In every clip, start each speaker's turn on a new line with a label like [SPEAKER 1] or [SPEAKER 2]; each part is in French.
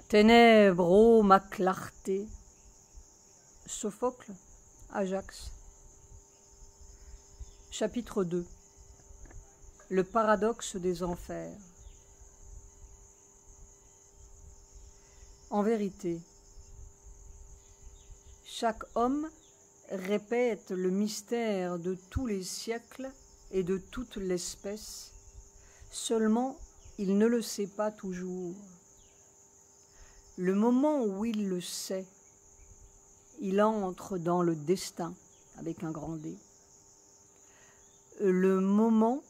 [SPEAKER 1] Ténèbres, ô ma clarté. Sophocle, Ajax. Chapitre 2. Le paradoxe des enfers. En vérité, chaque homme répète le mystère de tous les siècles et de toute l'espèce, seulement il ne le sait pas toujours. Le moment où il le sait, il entre dans le destin avec un grand D. Le moment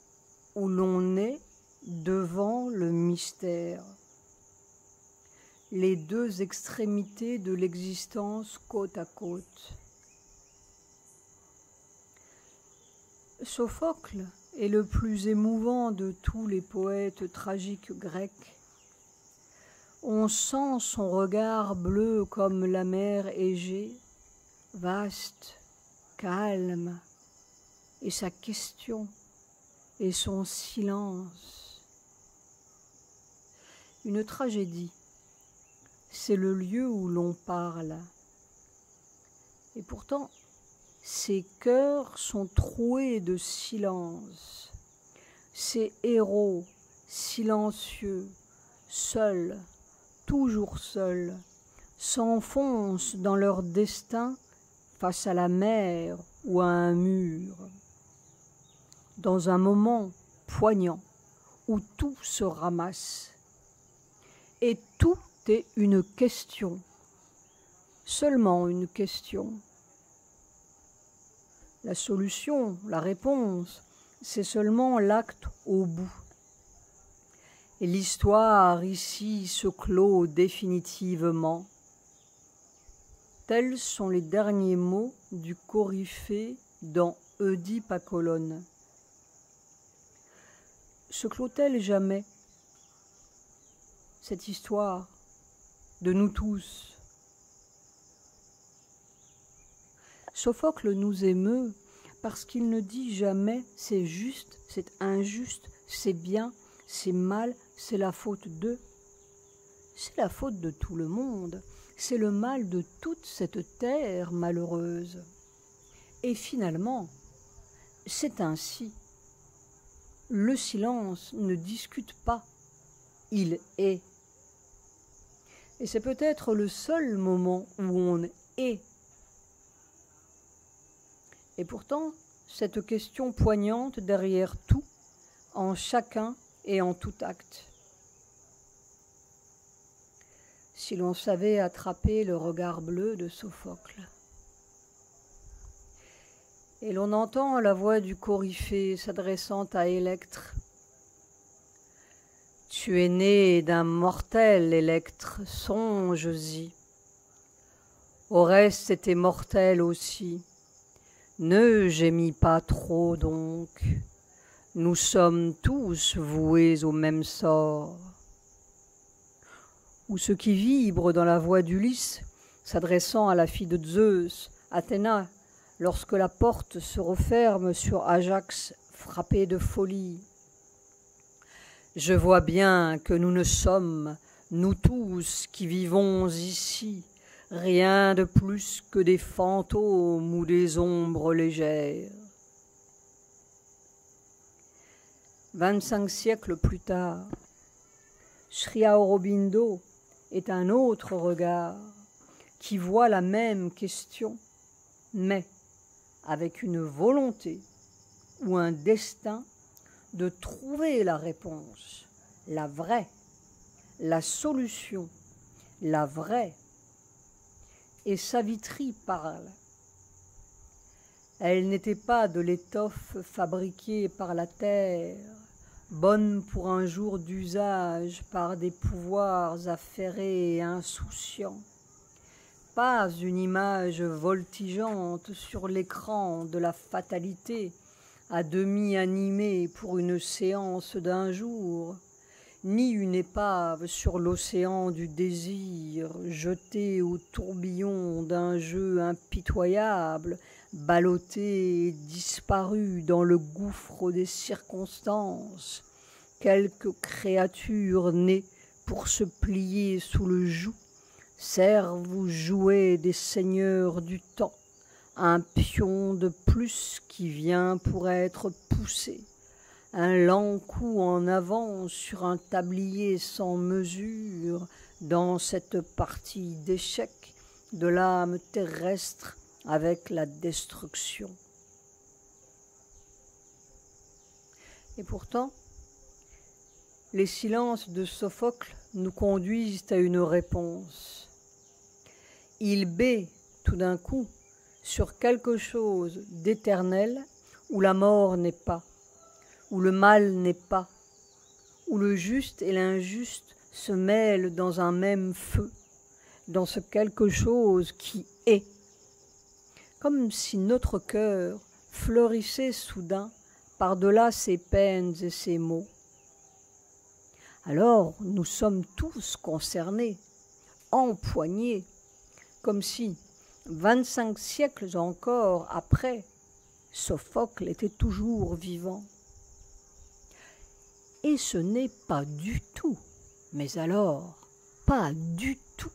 [SPEAKER 1] où l'on est devant le mystère. Les deux extrémités de l'existence côte à côte. Sophocle est le plus émouvant de tous les poètes tragiques grecs. On sent son regard bleu comme la mer Égée, vaste, calme, et sa question et son silence. Une tragédie, c'est le lieu où l'on parle. Et pourtant, ces cœurs sont troués de silence. Ces héros silencieux, seuls, toujours seuls, s'enfoncent dans leur destin face à la mer ou à un mur. Dans un moment poignant où tout se ramasse. Et tout est une question, seulement une question. La solution, la réponse, c'est seulement l'acte au bout. Et l'histoire ici se clôt définitivement. Tels sont les derniers mots du Coryphée dans Oedipe à Colonne. Se clôt-elle jamais, cette histoire de nous tous? Sophocle nous émeut parce qu'il ne dit jamais « c'est juste, c'est injuste, c'est bien, c'est mal, c'est la faute d'eux ». C'est la faute de tout le monde, c'est le mal de toute cette terre malheureuse. Et finalement, c'est ainsi. Le silence ne discute pas, il est. Et c'est peut-être le seul moment où on est. Et pourtant, cette question poignante derrière tout, en chacun et en tout acte. Si l'on savait attraper le regard bleu de Sophocle. Et l'on entend la voix du Coryphée s'adressant à Électre. Tu es né d'un mortel, Électre, songe-y. Oreste était mortel aussi. Ne gémis pas trop donc, nous sommes tous voués au même sort. Ou ce qui vibre dans la voix d'Ulysse, s'adressant à la fille de Zeus, Athéna, lorsque la porte se referme sur Ajax frappé de folie. Je vois bien que nous ne sommes, nous tous qui vivons ici, rien de plus que des fantômes ou des ombres légères. 25 siècles plus tard, Sri Aurobindo est un autre regard qui voit la même question, mais avec une volonté ou un destin de trouver la réponse, la vraie, la solution, la vraie. Et Savitri parle. Elle n'était pas de l'étoffe fabriquée par la terre, bonne pour un jour d'usage par des pouvoirs affairés et insouciants. Pas une image voltigeante sur l'écran de la fatalité, à demi animée pour une séance d'un jour, ni une épave sur l'océan du désir, jetée au tourbillon d'un jeu impitoyable, ballottée et disparue dans le gouffre des circonstances, quelque créature née pour se plier sous le joug, servent ou jouets des seigneurs du temps, un pion de plus qui vient pour être poussé, un lent coup en avant sur un tablier sans mesure dans cette partie d'échecs de l'âme terrestre avec la destruction. Et pourtant, les silences de Sophocle nous conduisent à une réponse. Il bet tout d'un coup sur quelque chose d'éternel où la mort n'est pas, où le mal n'est pas, où le juste et l'injuste se mêlent dans un même feu, dans ce quelque chose qui est, comme si notre cœur fleurissait soudain par-delà ses peines et ses maux. Alors nous sommes tous concernés, empoignés, comme si, 25 siècles encore après, Sophocle était toujours vivant. Et ce n'est pas du tout, mais alors, pas du tout,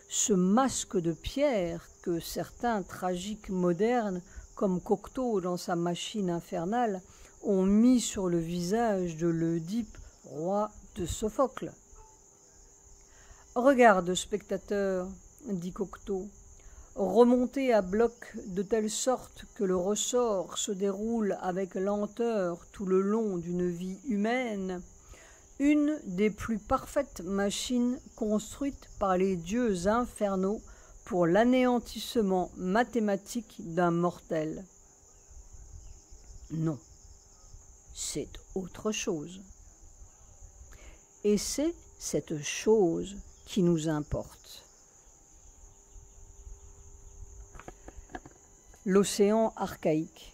[SPEAKER 1] ce masque de pierre que certains tragiques modernes, comme Cocteau dans sa machine infernale, ont mis sur le visage de l'Œdipe, roi de Sophocle. « Regarde, spectateur, dit Cocteau, remonter à bloc de telle sorte que le ressort se déroule avec lenteur tout le long d'une vie humaine, une des plus parfaites machines construites par les dieux infernaux pour l'anéantissement mathématique d'un mortel. Non, c'est autre chose. Et c'est cette chose qui nous importe. L'océan archaïque.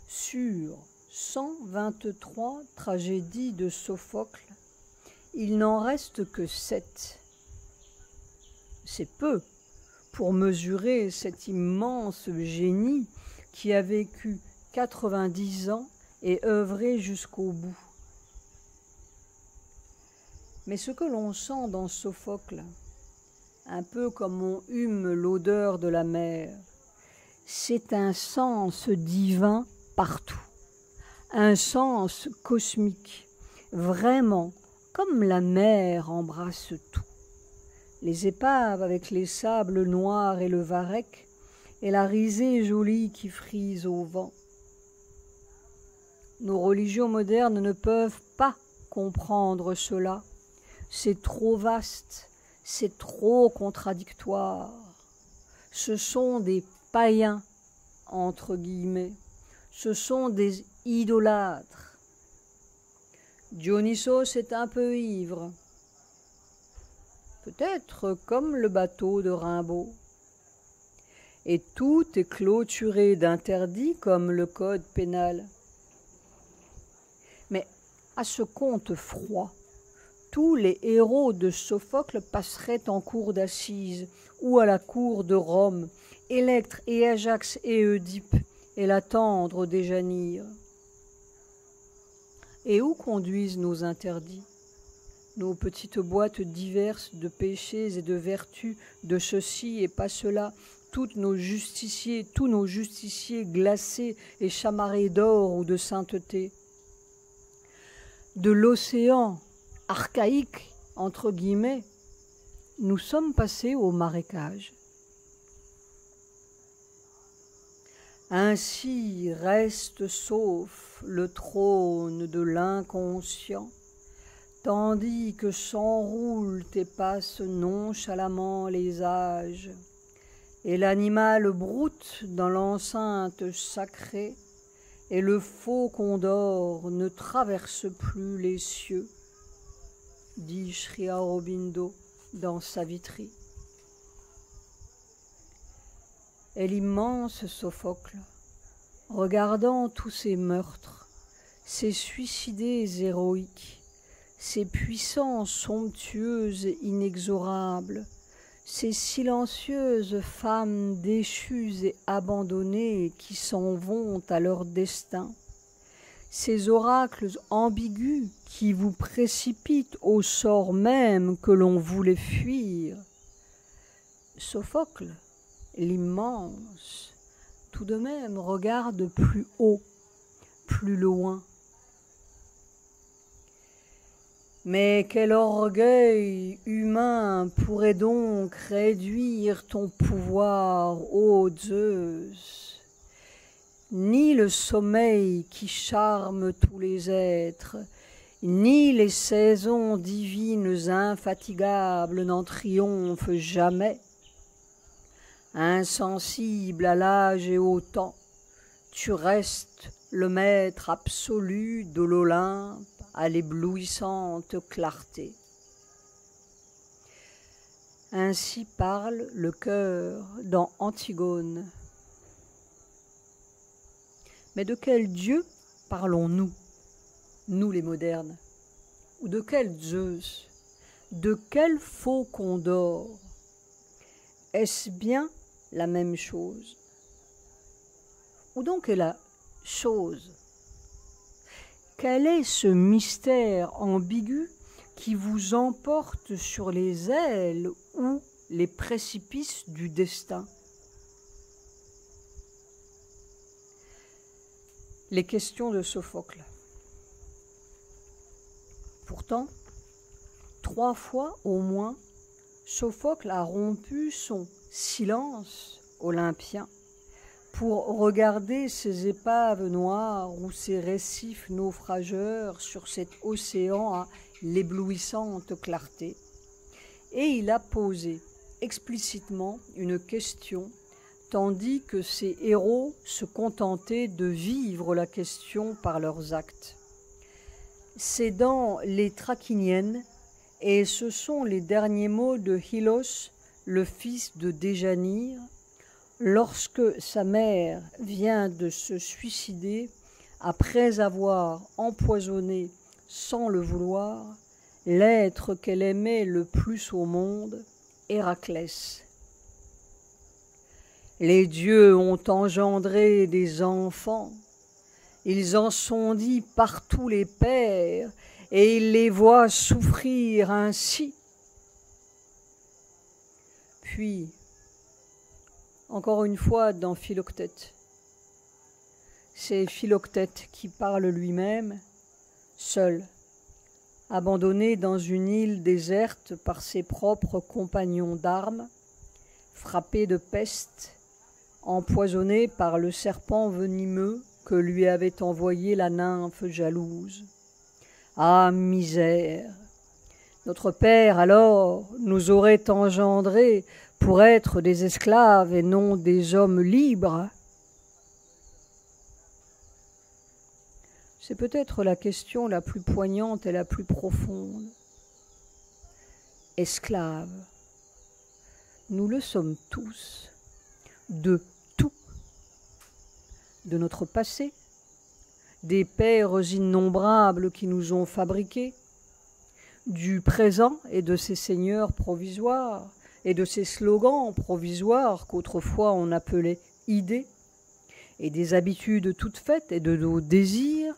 [SPEAKER 1] Sur 123 tragédies de Sophocle, il n'en reste que 7. C'est peu pour mesurer cet immense génie qui a vécu 90 ans et œuvré jusqu'au bout. Mais ce que l'on sent dans Sophocle, un peu comme on hume l'odeur de la mer, c'est un sens divin partout, un sens cosmique, vraiment comme la mer embrasse tout. Les épaves avec les sables noirs et le varech, et la risée jolie qui frise au vent. Nos religions modernes ne peuvent pas comprendre cela. C'est trop vaste, c'est trop contradictoire. Ce sont des païens, entre guillemets. Ce sont des idolâtres. Dionysos est un peu ivre. Peut-être comme le bateau de Rimbaud. Et tout est clôturé d'interdits comme le code pénal. Mais à ce conte froid, tous les héros de Sophocle passeraient en cour d'assises ou à la cour de Rome, Électre et Ajax et Oedipe et la tendre Déjanire. Et où conduisent nos interdits, nos petites boîtes diverses de péchés et de vertus, de ceci et pas cela, tous nos justiciers glacés et chamarrés d'or ou de sainteté? De l'océan archaïque, entre guillemets, nous sommes passés au marécage. Ainsi reste sauf le trône de l'inconscient, tandis que s'enroulent et passent nonchalamment les âges, et l'animal broute dans l'enceinte sacrée, et le faux condor ne traverse plus les cieux, dit Sri Aurobindo dans Savitri. Et l'immense Sophocle, regardant tous ces meurtres, ces suicidés héroïques, ces puissances somptueuses et inexorables, ces silencieuses femmes déchues et abandonnées qui s'en vont à leur destin, ces oracles ambigus qui vous précipitent au sort même que l'on voulait fuir. Sophocle, l'immense, tout de même regarde plus haut, plus loin. Mais quel orgueil humain pourrait donc réduire ton pouvoir, ô Zeus? Ni le sommeil qui charme tous les êtres, ni les saisons divines infatigables n'en triomphent jamais. Insensible à l'âge et au temps, tu restes le maître absolu de l'Olympe à l'éblouissante clarté. Ainsi parle le cœur dans Antigone. Mais de quel Dieu parlons-nous, nous les modernes? Ou de quel Zeus? De quel faucon d'or? Est-ce bien la même chose? Où donc est la chose? Quel est ce mystère ambigu qui vous emporte sur les ailes ou les précipices du destin? Les questions de Sophocle. Pourtant, 3 fois au moins, Sophocle a rompu son silence olympien pour regarder ces épaves noires ou ces récifs naufrageurs sur cet océan à l'éblouissante clarté. Et il a posé explicitement une question, tandis que ces héros se contentaient de vivre la question par leurs actes. C'est dans les Trachiniennes, et ce sont les derniers mots de Hylos, le fils de Déjanire, lorsque sa mère vient de se suicider après avoir empoisonné, sans le vouloir, l'être qu'elle aimait le plus au monde, Héraclès. Les dieux ont engendré des enfants, ils en sont dits par tous les pères, et ils les voient souffrir ainsi. Puis, encore une fois dans Philoctète, c'est Philoctète qui parle lui-même, seul, abandonné dans une île déserte par ses propres compagnons d'armes, frappé de peste, empoisonné par le serpent venimeux que lui avait envoyé la nymphe jalouse. Ah, misère! Notre père, alors, nous aurait engendrés pour être des esclaves et non des hommes libres. C'est peut-être la question la plus poignante et la plus profonde. Esclaves, nous le sommes tous, de tout, de notre passé, des pères innombrables qui nous ont fabriqués, du présent et de ses seigneurs provisoires, et de ces slogans provisoires qu'autrefois on appelait idées, et des habitudes toutes faites et de nos désirs,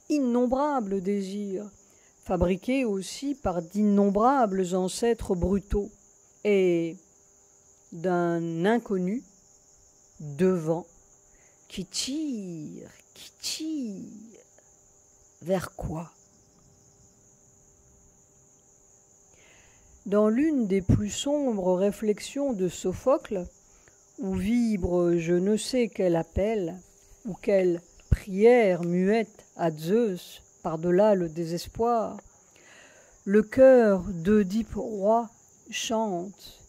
[SPEAKER 1] innombrables désirs, fabriqués aussi par d'innombrables ancêtres brutaux, et d'un inconnu devant qui tire, vers quoi? Dans l'une des plus sombres réflexions de Sophocle, où vibre je ne sais quel appel, ou quelle prière muette à Zeus par-delà le désespoir, le cœur d'Œdipe roi chante.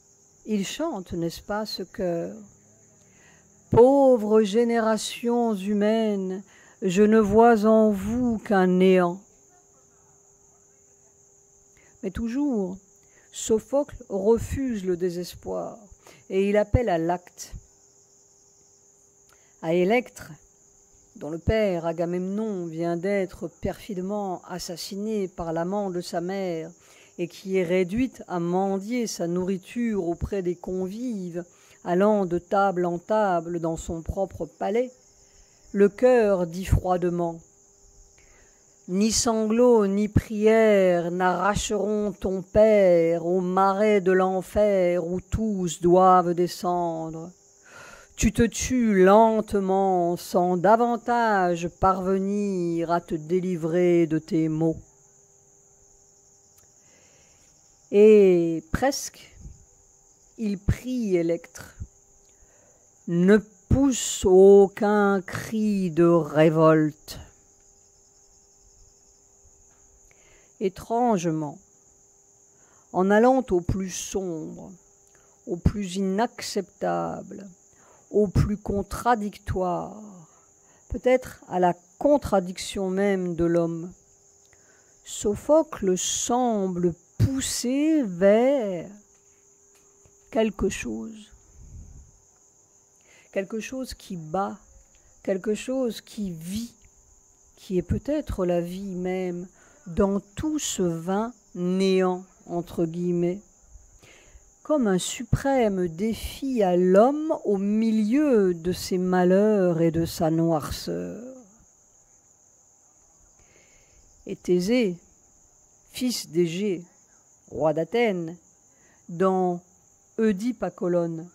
[SPEAKER 1] Il chante, n'est-ce pas, ce cœur? Pauvres générations humaines, je ne vois en vous qu'un néant. Mais toujours, Sophocle refuse le désespoir et il appelle à l'acte. À Électre, dont le père Agamemnon vient d'être perfidement assassiné par l'amant de sa mère et qui est réduite à mendier sa nourriture auprès des convives, allant de table en table dans son propre palais, le cœur dit froidement Ni sanglots ni prières n'arracheront ton père au marais de l'enfer où tous doivent descendre. Tu te tues lentement sans davantage parvenir à te délivrer de tes maux. Et presque, il prie Électre. Ne pousse aucun cri de révolte. Étrangement, en allant au plus sombre, au plus inacceptable, au plus contradictoire, peut-être à la contradiction même de l'homme, Sophocle semble pousser vers quelque chose qui bat, quelque chose qui vit, qui est peut-être la vie même, dans tout ce vain néant, entre guillemets, comme un suprême défi à l'homme au milieu de ses malheurs et de sa noirceur. Et Thésée, fils d'Égée, roi d'Athènes, dans Oedipe à Colonne,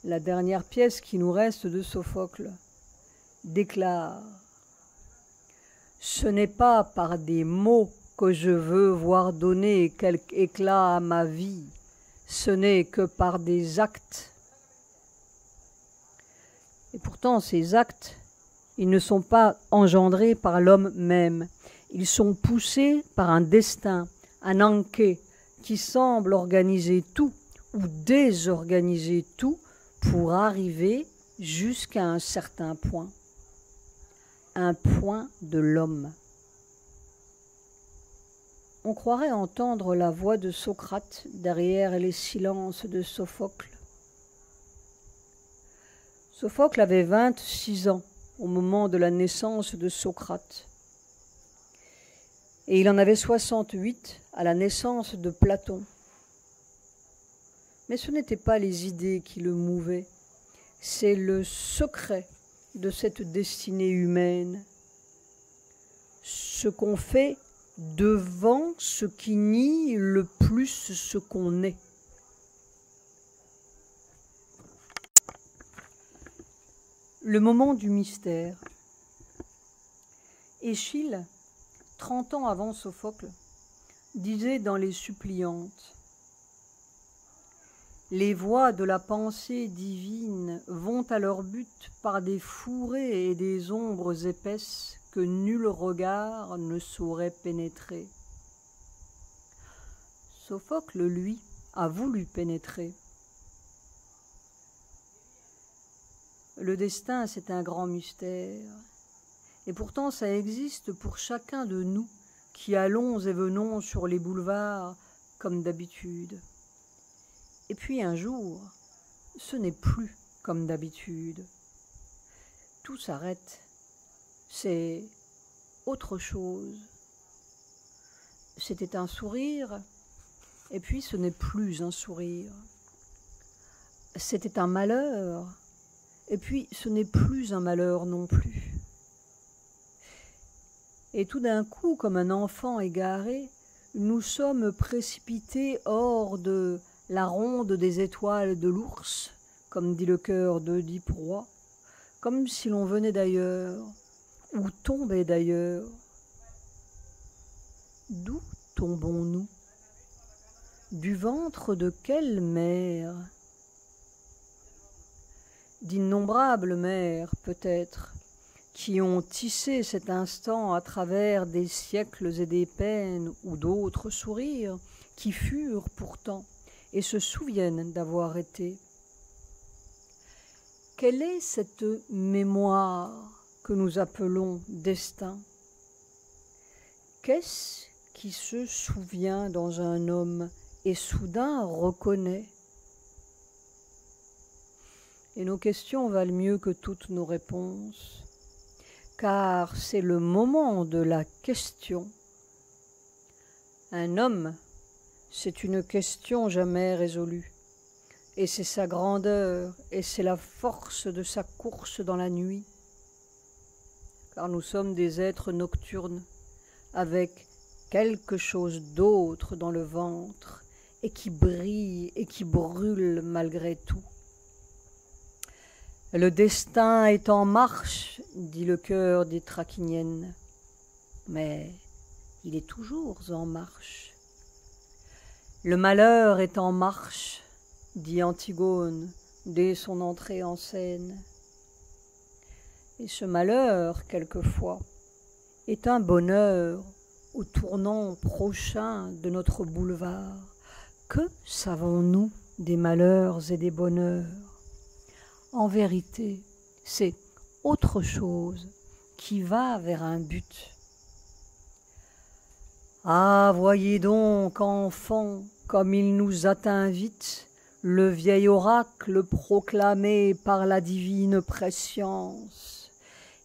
[SPEAKER 1] la dernière pièce qui nous reste de Sophocle, déclare « Ce n'est pas par des mots que je veux voir donner quelque éclat à ma vie, ce n'est que par des actes. » Et pourtant, ces actes, ils ne sont pas engendrés par l'homme même. Ils sont poussés par un destin, un anké, qui semble organiser tout ou désorganiser tout pour arriver jusqu'à un certain point. Un point de l'homme. On croirait entendre la voix de Socrate derrière les silences de Sophocle. Sophocle avait 26 ans au moment de la naissance de Socrate. Et il en avait 68 à la naissance de Platon. Mais ce n'étaient pas les idées qui le mouvaient, c'est le secret de cette destinée humaine, ce qu'on fait devant ce qui nie le plus ce qu'on est. Le moment du mystère. Échille, 30 ans avant Sophocle, disait dans Les Suppliantes: « Les voies de la pensée divine vont à leur but par des fourrés et des ombres épaisses que nul regard ne saurait pénétrer. » Sophocle, lui, a voulu pénétrer. Le destin, c'est un grand mystère. Et pourtant, ça existe pour chacun de nous qui allons et venons sur les boulevards comme d'habitude. Et puis un jour, ce n'est plus comme d'habitude. Tout s'arrête. C'est autre chose. C'était un sourire, et puis ce n'est plus un sourire. C'était un malheur, et puis ce n'est plus un malheur non plus. Et tout d'un coup, comme un enfant égaré, nous sommes précipités hors de la ronde des étoiles de l'ours, comme dit le chœur d'Oedipe roi, comme si l'on venait d'ailleurs, ou tombait d'ailleurs. D'où tombons-nous? Du ventre de quelle mère? D'innombrables mères, peut-être, qui ont tissé cet instant à travers des siècles et des peines ou d'autres sourires, qui furent pourtant et se souviennent d'avoir été. Quelle est cette mémoire que nous appelons destin? Qu'est-ce qui se souvient dans un homme et soudain reconnaît? Et nos questions valent mieux que toutes nos réponses, car c'est le moment de la question. Un homme, c'est une question jamais résolue, et c'est sa grandeur, et c'est la force de sa course dans la nuit, car nous sommes des êtres nocturnes, avec quelque chose d'autre dans le ventre et qui brille et qui brûle malgré tout. Le destin est en marche, dit le cœur des Thrakiniennes, mais il est toujours en marche. Le malheur est en marche, dit Antigone dès son entrée en scène. Et ce malheur, quelquefois, est un bonheur au tournant prochain de notre boulevard. Que savons-nous des malheurs et des bonheurs? En vérité, c'est autre chose qui va vers un but. Ah, voyez donc, enfants, comme il nous atteint vite, le vieil oracle proclamé par la divine prescience.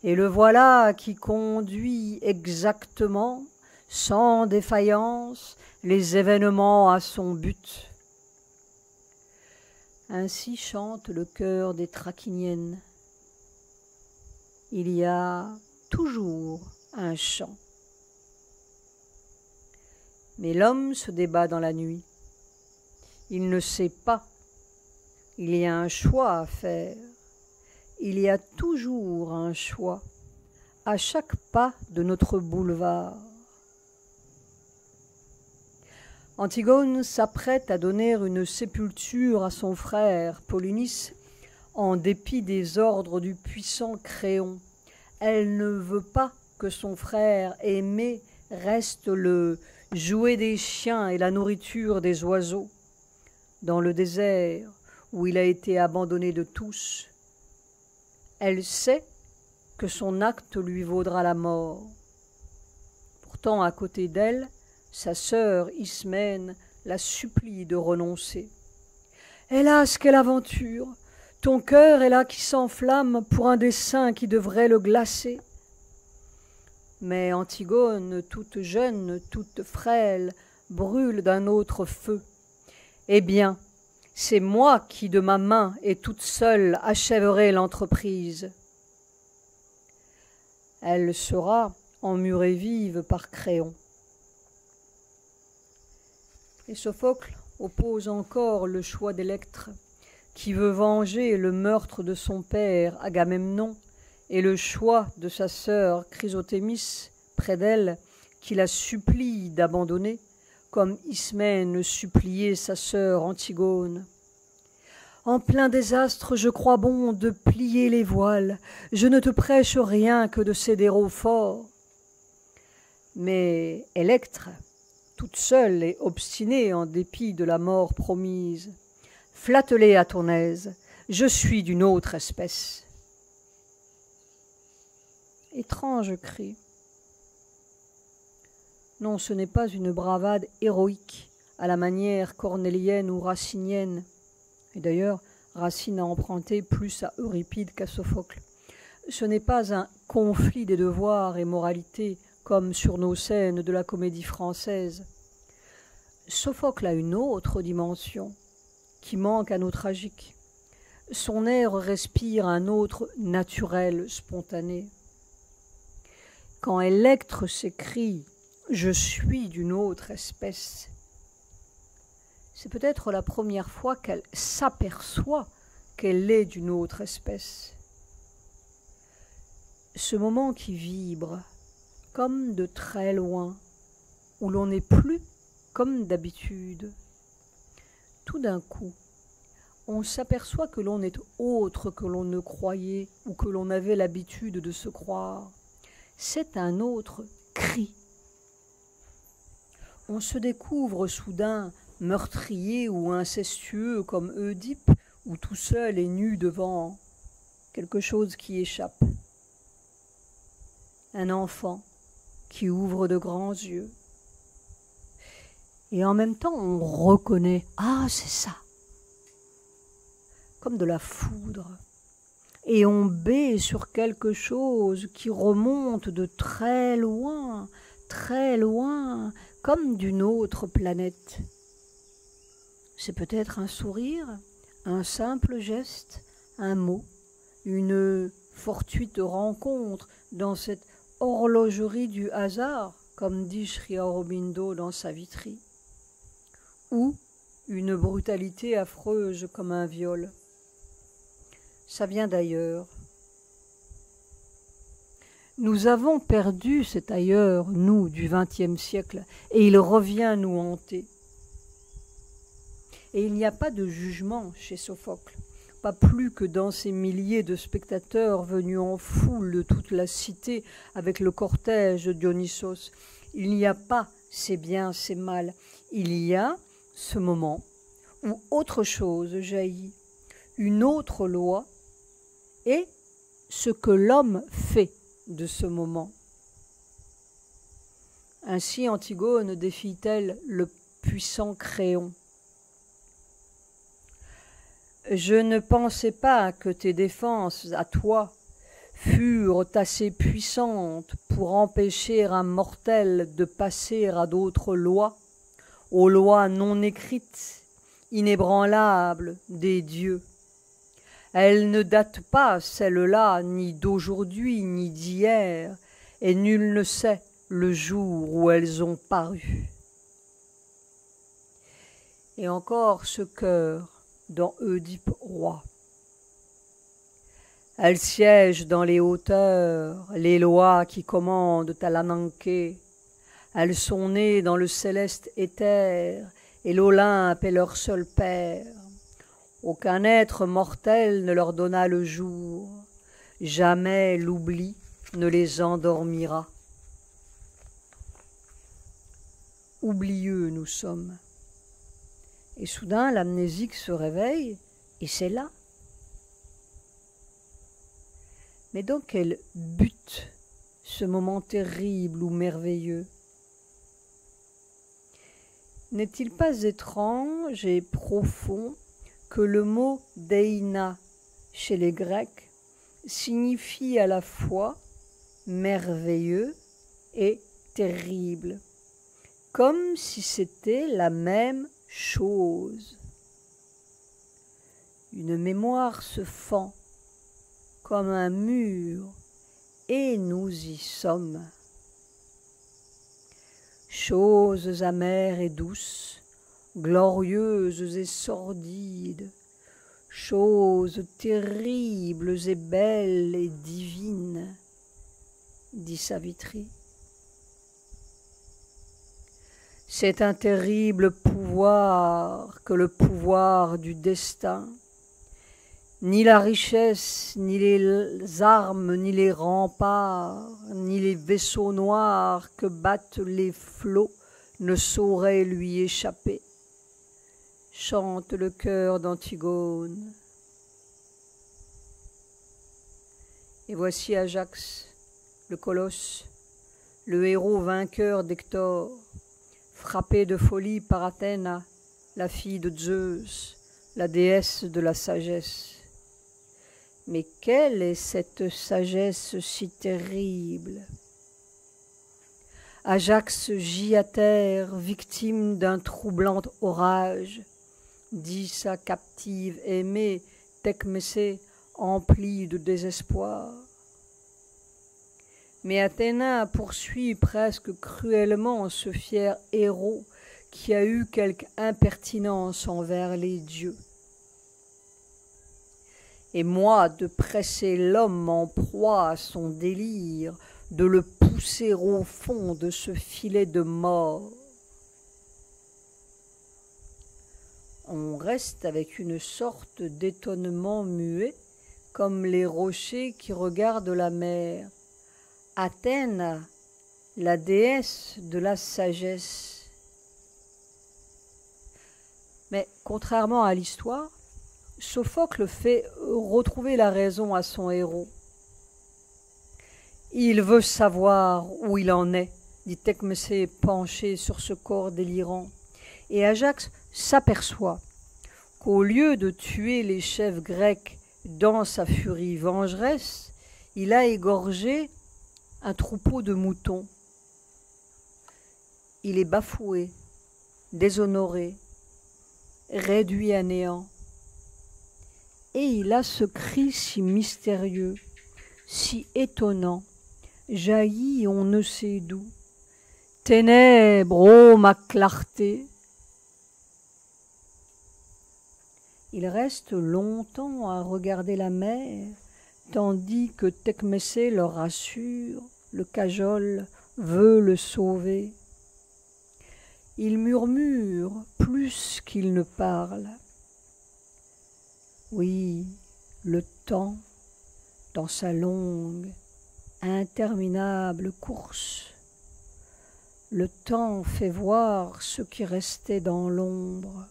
[SPEAKER 1] Et le voilà qui conduit exactement, sans défaillance, les événements à son but. Ainsi chante le chœur des Thrakiniennes. Il y a toujours un chant. Mais l'homme se débat dans la nuit. Il ne sait pas. Il y a un choix à faire. Il y a toujours un choix à chaque pas de notre boulevard. Antigone s'apprête à donner une sépulture à son frère Polynice en dépit des ordres du puissant Créon. Elle ne veut pas que son frère aimé reste le jouet des chiens et la nourriture des oiseaux. Dans le désert où il a été abandonné de tous, elle sait que son acte lui vaudra la mort. Pourtant, à côté d'elle, sa sœur Ismène la supplie de renoncer. « Hélas, quelle aventure! Ton cœur est là qui s'enflamme pour un dessein qui devrait le glacer. » Mais Antigone, toute jeune, toute frêle, brûle d'un autre feu. « Eh bien, c'est moi qui, de ma main et toute seule, achèverai l'entreprise. » Elle sera emmurée vive par Créon. Et Sophocle oppose encore le choix d'Électre, qui veut venger le meurtre de son père Agamemnon, et le choix de sa sœur Chrysothémis près d'elle, qui la supplie d'abandonner, comme Ismène suppliait sa sœur Antigone. « En plein désastre, je crois bon de plier les voiles. Je ne te prêche rien que de céder au fort. » Mais Électre, toute seule et obstinée en dépit de la mort promise, « Flatte-les à ton aise, je suis d'une autre espèce. » Étrange cri. Non, ce n'est pas une bravade héroïque à la manière cornélienne ou racinienne. Et d'ailleurs, Racine a emprunté plus à Euripide qu'à Sophocle. Ce n'est pas un conflit des devoirs et moralités comme sur nos scènes de la comédie française. Sophocle a une autre dimension qui manque à nos tragiques. Son air respire un autre naturel spontané. Quand Électre s'écrie « Je suis d'une autre espèce », c'est peut-être la première fois qu'elle s'aperçoit qu'elle est d'une autre espèce. Ce moment qui vibre comme de très loin, où l'on n'est plus comme d'habitude. Tout d'un coup, on s'aperçoit que l'on est autre que l'on ne croyait ou que l'on avait l'habitude de se croire. C'est un autre cri. On se découvre soudain meurtrier ou incestueux comme Oedipe, ou tout seul et nu devant quelque chose qui échappe. Un enfant qui ouvre de grands yeux. Et en même temps, on reconnaît « Ah, c'est ça !» Comme de la foudre. Et on bait sur quelque chose qui remonte de très loin, comme d'une autre planète. C'est peut-être un sourire, un simple geste, un mot, une fortuite rencontre dans cette horlogerie du hasard. comme dit Sri Aurobindo dans Savitri, ou une brutalité affreuse comme un viol. Ça vient d'ailleurs. Nous avons perdu cet ailleurs, nous, du XXe siècle, et il revient nous hanter. Et il n'y a pas de jugement chez Sophocle, pas plus que dans ces milliers de spectateurs venus en foule de toute la cité avec le cortège de Dionysos. Il n'y a pas c'est bien, c'est mal. Il y a ce moment où autre chose jaillit, une autre loi, et ce que l'homme fait de ce moment. Ainsi Antigone défie-t-elle le puissant Créon. Je ne pensais pas que tes défenses à toi furent assez puissantes pour empêcher un mortel de passer à d'autres lois, aux lois non écrites, inébranlables des dieux. Elles ne datent pas, celles-là, ni d'aujourd'hui, ni d'hier, et nul ne sait le jour où elles ont paru. Et encore ce cœur dans Oedipe roi. Elles siègent dans les hauteurs, les lois qui commandent à l'Ananké. Elles sont nées dans le céleste éther, et l'Olympe est leur seul père. Aucun être mortel ne leur donna le jour. Jamais l'oubli ne les endormira. Oublieux nous sommes. Et soudain, l'amnésique se réveille, et c'est là. Mais dans quel but ce moment terrible ou merveilleux? N'est-il pas étrange et profond que le mot « deina » chez les Grecs signifie à la fois merveilleux et terrible, comme si c'était la même chose. Une mémoire se fend comme un mur, et nous y sommes. Choses amères et douces, glorieuses et sordides, choses terribles et belles et divines, dit Savitri. C'est un terrible pouvoir que le pouvoir du destin. Ni la richesse, ni les armes, ni les remparts, ni les vaisseaux noirs que battent les flots ne sauraient lui échapper. Chante le chœur d'Antigone. Et voici Ajax, le colosse, le héros vainqueur d'Hector, frappé de folie par Athéna, la fille de Zeus, la déesse de la sagesse. Mais quelle est cette sagesse si terrible? Ajax gît à terre, victime d'un troublant orage, dit sa captive aimée, Tecmessé, emplie de désespoir. Mais Athéna poursuit presque cruellement ce fier héros qui a eu quelque impertinence envers les dieux. Et moi, de presser l'homme en proie à son délire, de le pousser au fond de ce filet de mort. On reste avec une sorte d'étonnement muet, comme les rochers qui regardent la mer. Athènes, la déesse de la sagesse. Mais contrairement à l'histoire, Sophocle fait retrouver la raison à son héros. Il veut savoir où il en est, dit Tecmessé penché sur ce corps délirant. Et Ajax s'aperçoit qu'au lieu de tuer les chefs grecs dans sa furie vengeresse, il a égorgé un troupeau de moutons. Il est bafoué, déshonoré, réduit à néant. Et il a ce cri si mystérieux, si étonnant, jailli on ne sait d'où, Ténèbres, ô ma clarté. Il reste longtemps à regarder la mer, tandis que Tecmessé le rassure, le cajole, veut le sauver. Il murmure plus qu'il ne parle. Oui, le temps, dans sa longue, interminable course, le temps fait voir ce qui restait dans l'ombre,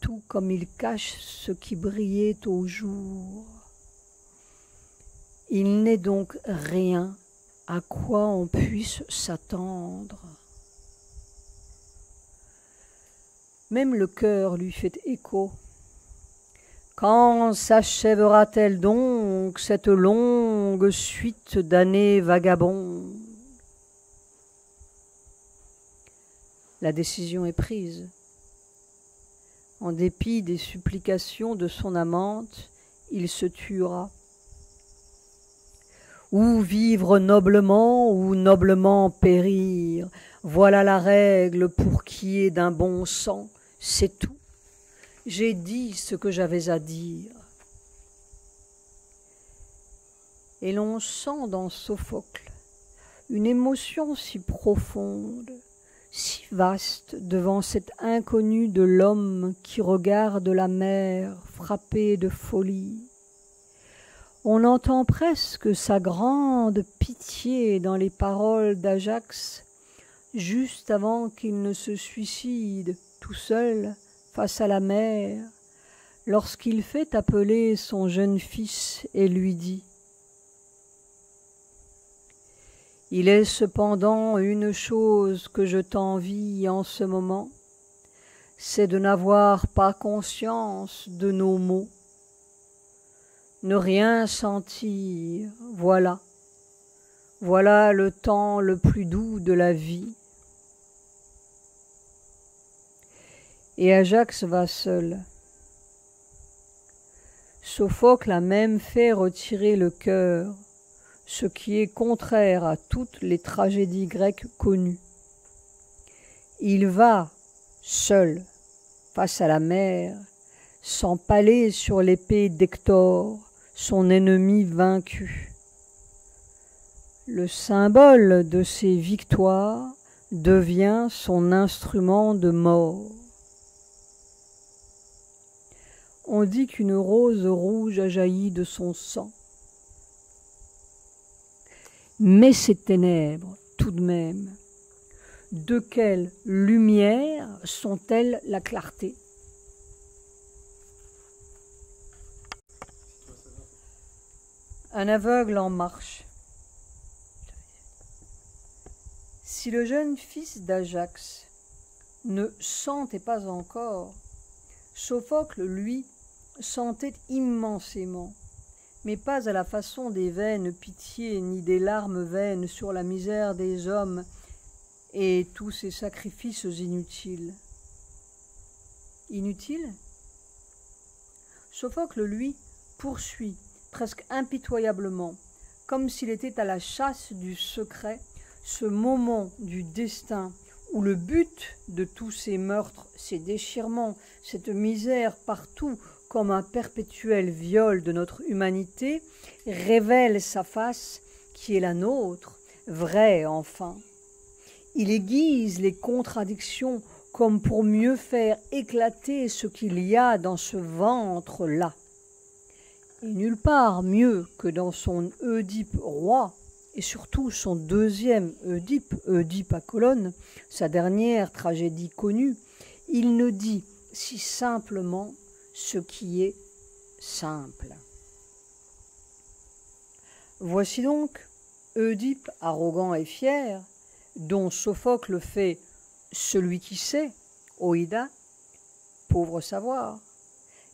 [SPEAKER 1] tout comme il cache ce qui brillait au jour. Il n'est donc rien à quoi on puisse s'attendre. Même le cœur lui fait écho. Quand s'achèvera-t-elle donc cette longue suite d'années vagabondes? La décision est prise. En dépit des supplications de son amante, il se tuera. Ou vivre noblement, ou noblement périr. Voilà la règle pour qui est d'un bon sang, c'est tout. J'ai dit ce que j'avais à dire. Et l'on sent dans Sophocle une émotion si profonde, si vaste devant cet inconnu de l'homme qui regarde la mer frappée de folie. On entend presque sa grande pitié dans les paroles d'Ajax, juste avant qu'il ne se suicide tout seul face à la mer, lorsqu'il fait appeler son jeune fils et lui dit « Il est cependant une chose que je t'envie en ce moment, c'est de n'avoir pas conscience de nos maux. Ne rien sentir, voilà le temps le plus doux de la vie. » Et Ajax va seul. Sophocle a même fait retirer le cœur, ce qui est contraire à toutes les tragédies grecques connues. Il va seul face à la mer, s'empaler sur l'épée d'Hector, son ennemi vaincu. Le symbole de ses victoires devient son instrument de mort. On dit qu'une rose rouge a jailli de son sang. Mais ces ténèbres, tout de même, de quelle lumière sont-elles la clarté? Un aveugle en marche. Si le jeune fils d'Ajax ne sentait pas encore, Sophocle, lui, sentait immensément, mais pas à la façon des vaines pitiés ni des larmes vaines sur la misère des hommes et tous ces sacrifices inutiles. Inutiles? Sophocle, lui, poursuit presque impitoyablement, comme s'il était à la chasse du secret, ce moment du destin où le but de tous ces meurtres, ces déchirements, cette misère partout, comme un perpétuel viol de notre humanité, révèle sa face qui est la nôtre, vraie enfin. Il aiguise les contradictions comme pour mieux faire éclater ce qu'il y a dans ce ventre-là. Et nulle part mieux que dans son Oedipe roi, et surtout son deuxième Oedipe à Colonne, sa dernière tragédie connue, il ne dit si simplement ce qui est simple. Voici donc Oedipe arrogant et fier, dont Sophocle fait celui qui sait, oïda, pauvre savoir,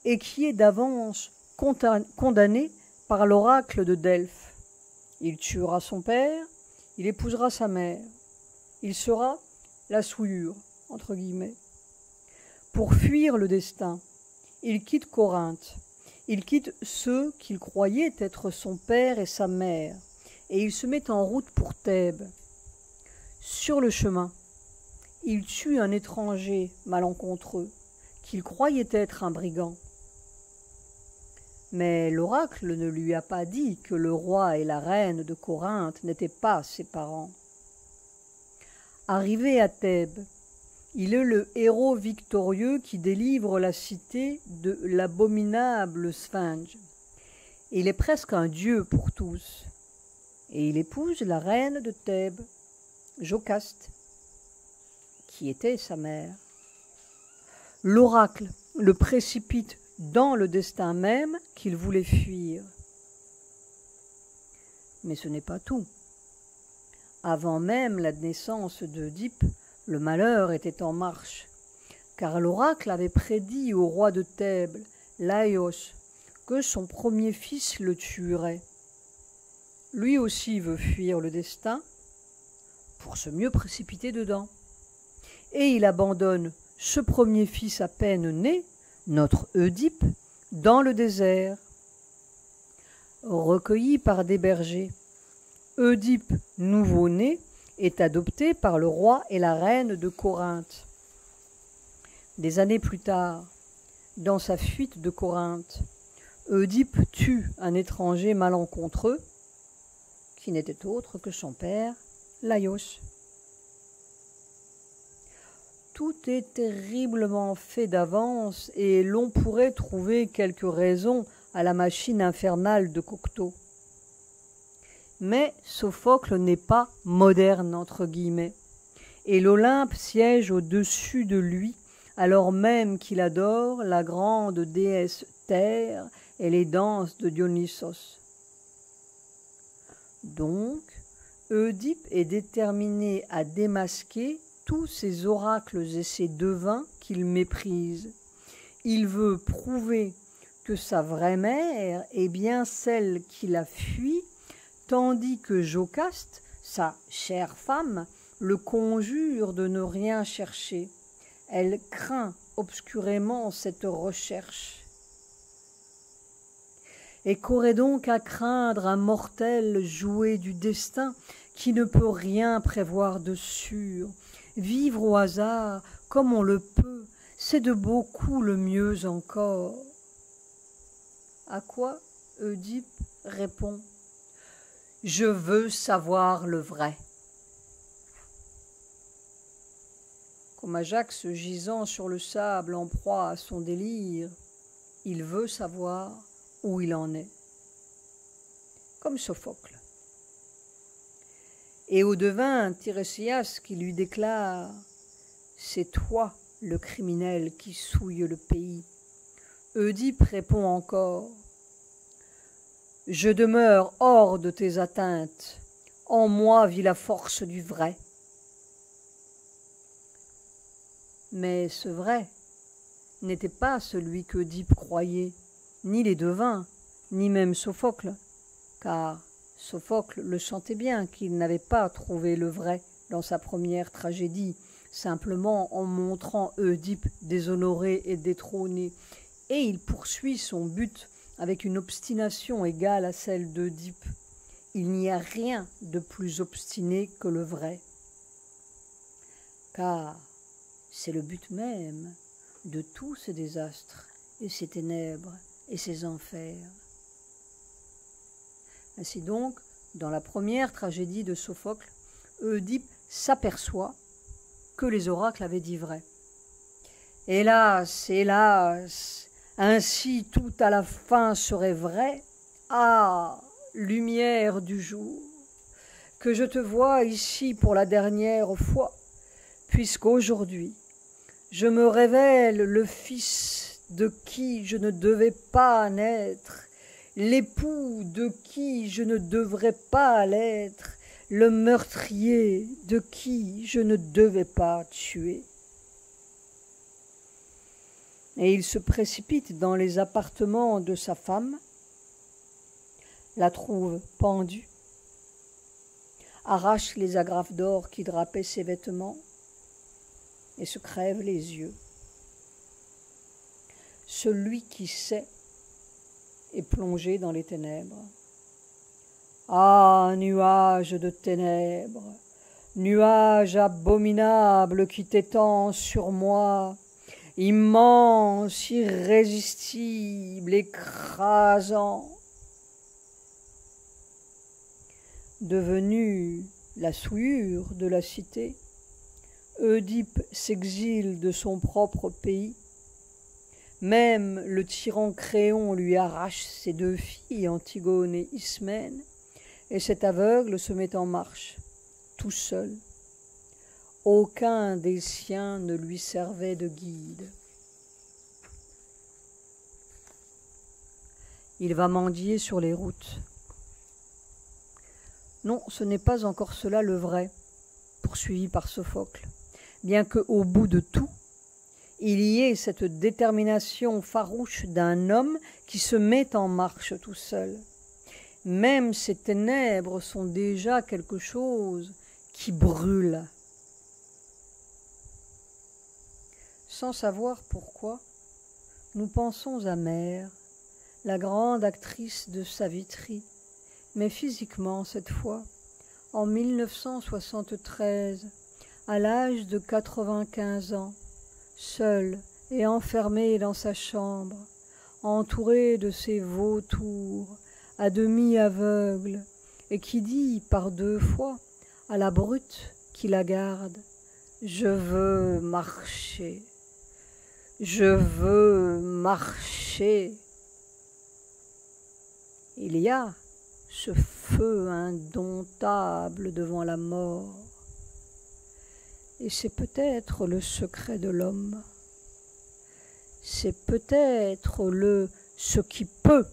[SPEAKER 1] et qui est d'avance condamné par l'oracle de Delphes. Il tuera son père, il épousera sa mère. Il sera la souillure, entre guillemets. Pour fuir le destin, il quitte Corinthe. Il quitte ceux qu'il croyait être son père et sa mère, et il se met en route pour Thèbes. Sur le chemin, il tue un étranger malencontreux qu'il croyait être un brigand. Mais l'oracle ne lui a pas dit que le roi et la reine de Corinthe n'étaient pas ses parents. Arrivé à Thèbes, il est le héros victorieux qui délivre la cité de l'abominable Sphinge. Il est presque un dieu pour tous. Et il épouse la reine de Thèbes, Jocaste, qui était sa mère. L'oracle le précipite dans le destin même qu'il voulait fuir. Mais ce n'est pas tout. Avant même la naissance d'Œdipe, le malheur était en marche, car l'oracle avait prédit au roi de Thèbes, Laïos, que son premier fils le tuerait. Lui aussi veut fuir le destin pour se mieux précipiter dedans. Et il abandonne ce premier fils à peine né, notre Œdipe, dans le désert. Recueilli par des bergers, Œdipe, nouveau-né, est adopté par le roi et la reine de Corinthe. Des années plus tard, dans sa fuite de Corinthe, Œdipe tue un étranger malencontreux, qui n'était autre que son père, Laïos. Tout est terriblement fait d'avance et l'on pourrait trouver quelques raisons à la machine infernale de Cocteau. Mais Sophocle n'est pas moderne, entre guillemets, et l'Olympe siège au-dessus de lui, alors même qu'il adore la grande déesse Terre et les danses de Dionysos. Donc, Œdipe est déterminé à démasquer tous ces oracles et ces devins qu'il méprise. Il veut prouver que sa vraie mère est bien celle qu'il a fui, tandis que Jocaste, sa chère femme, le conjure de ne rien chercher. Elle craint obscurément cette recherche. Et qu'aurait donc à craindre un mortel jouet du destin qui ne peut rien prévoir de sûr? Vivre au hasard comme on le peut, c'est de beaucoup le mieux encore. À quoi Œdipe répond: je veux savoir le vrai. Comme Ajax gisant sur le sable en proie à son délire, il veut savoir où il en est. Comme Sophocle. Et au devin Tiresias qui lui déclare: c'est toi le criminel qui souille le pays. Œdipe répond encore: je demeure hors de tes atteintes, en moi vit la force du vrai. Mais ce vrai n'était pas celui qu'Œdipe croyait, ni les devins, ni même Sophocle, car Sophocle le sentait bien qu'il n'avait pas trouvé le vrai dans sa première tragédie, simplement en montrant Œdipe déshonoré et détrôné, et il poursuit son but avec une obstination égale à celle d'Œdipe. Il n'y a rien de plus obstiné que le vrai, car c'est le but même de tous ces désastres et ces ténèbres et ces enfers. Ainsi donc, dans la première tragédie de Sophocle, Œdipe s'aperçoit que les oracles avaient dit vrai. Hélas, hélas, ainsi tout à la fin serait vrai. Ah, lumière du jour, que je te vois ici pour la dernière fois, puisqu'aujourd'hui je me révèle le fils de qui je ne devais pas naître, l'époux de qui je ne devrais pas l'être, le meurtrier de qui je ne devais pas tuer. Et il se précipite dans les appartements de sa femme, la trouve pendue, arrache les agrafes d'or qui drapaient ses vêtements et se crève les yeux. Celui qui sait est plongé dans les ténèbres. Ah, nuage de ténèbres, nuage abominable qui t'étend sur moi, immense, irrésistible, écrasant, devenu la souillure de la cité, Oedipe s'exile de son propre pays. Même le tyran Créon lui arrache ses 2 filles, Antigone et Ismène, et cet aveugle se met en marche, tout seul. Aucun des siens ne lui servait de guide. Il va mendier sur les routes. Non, ce n'est pas encore cela le vrai, poursuivi par Sophocle, bien qu'au bout de tout, il y ait cette détermination farouche d'un homme qui se met en marche tout seul. Même ces ténèbres sont déjà quelque chose qui brûle. Sans savoir pourquoi, nous pensons à Mère, la grande actrice de Savitri, mais physiquement cette fois, en 1973, à l'âge de 95 ans, seule et enfermée dans sa chambre, entourée de ses vautours, à demi aveugle, et qui dit par 2 fois à la brute qui la garde « Je veux marcher, je veux marcher ». Il y a ce feu indomptable devant la mort. Et c'est peut-être le secret de l'homme. C'est peut-être ce qui peut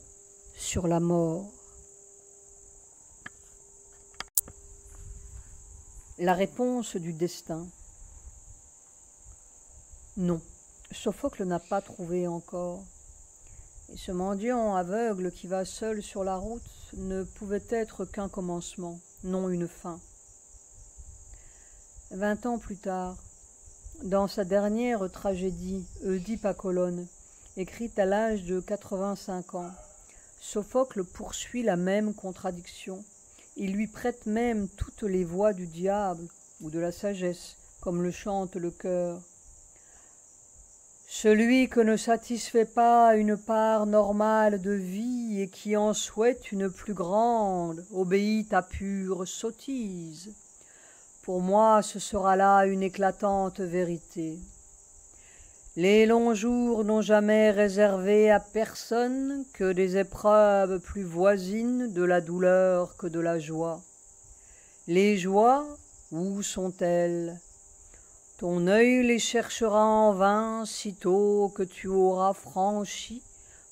[SPEAKER 1] sur la mort. La réponse du destin. Non, Sophocle n'a pas trouvé encore. Et ce mendiant aveugle qui va seul sur la route ne pouvait être qu'un commencement, non une fin. 20 ans plus tard, dans sa dernière tragédie, Oedipe à Colonne, écrite à l'âge de 85 ans, Sophocle poursuit la même contradiction. Il lui prête même toutes les voix du diable ou de la sagesse, comme le chante le chœur. Celui que ne satisfait pas une part normale de vie et qui en souhaite une plus grande obéit à pure sottise. Pour moi, ce sera là une éclatante vérité. Les longs jours n'ont jamais réservé à personne que des épreuves plus voisines de la douleur que de la joie. Les joies, où sont-elles ? Ton œil les cherchera en vain sitôt que tu auras franchi,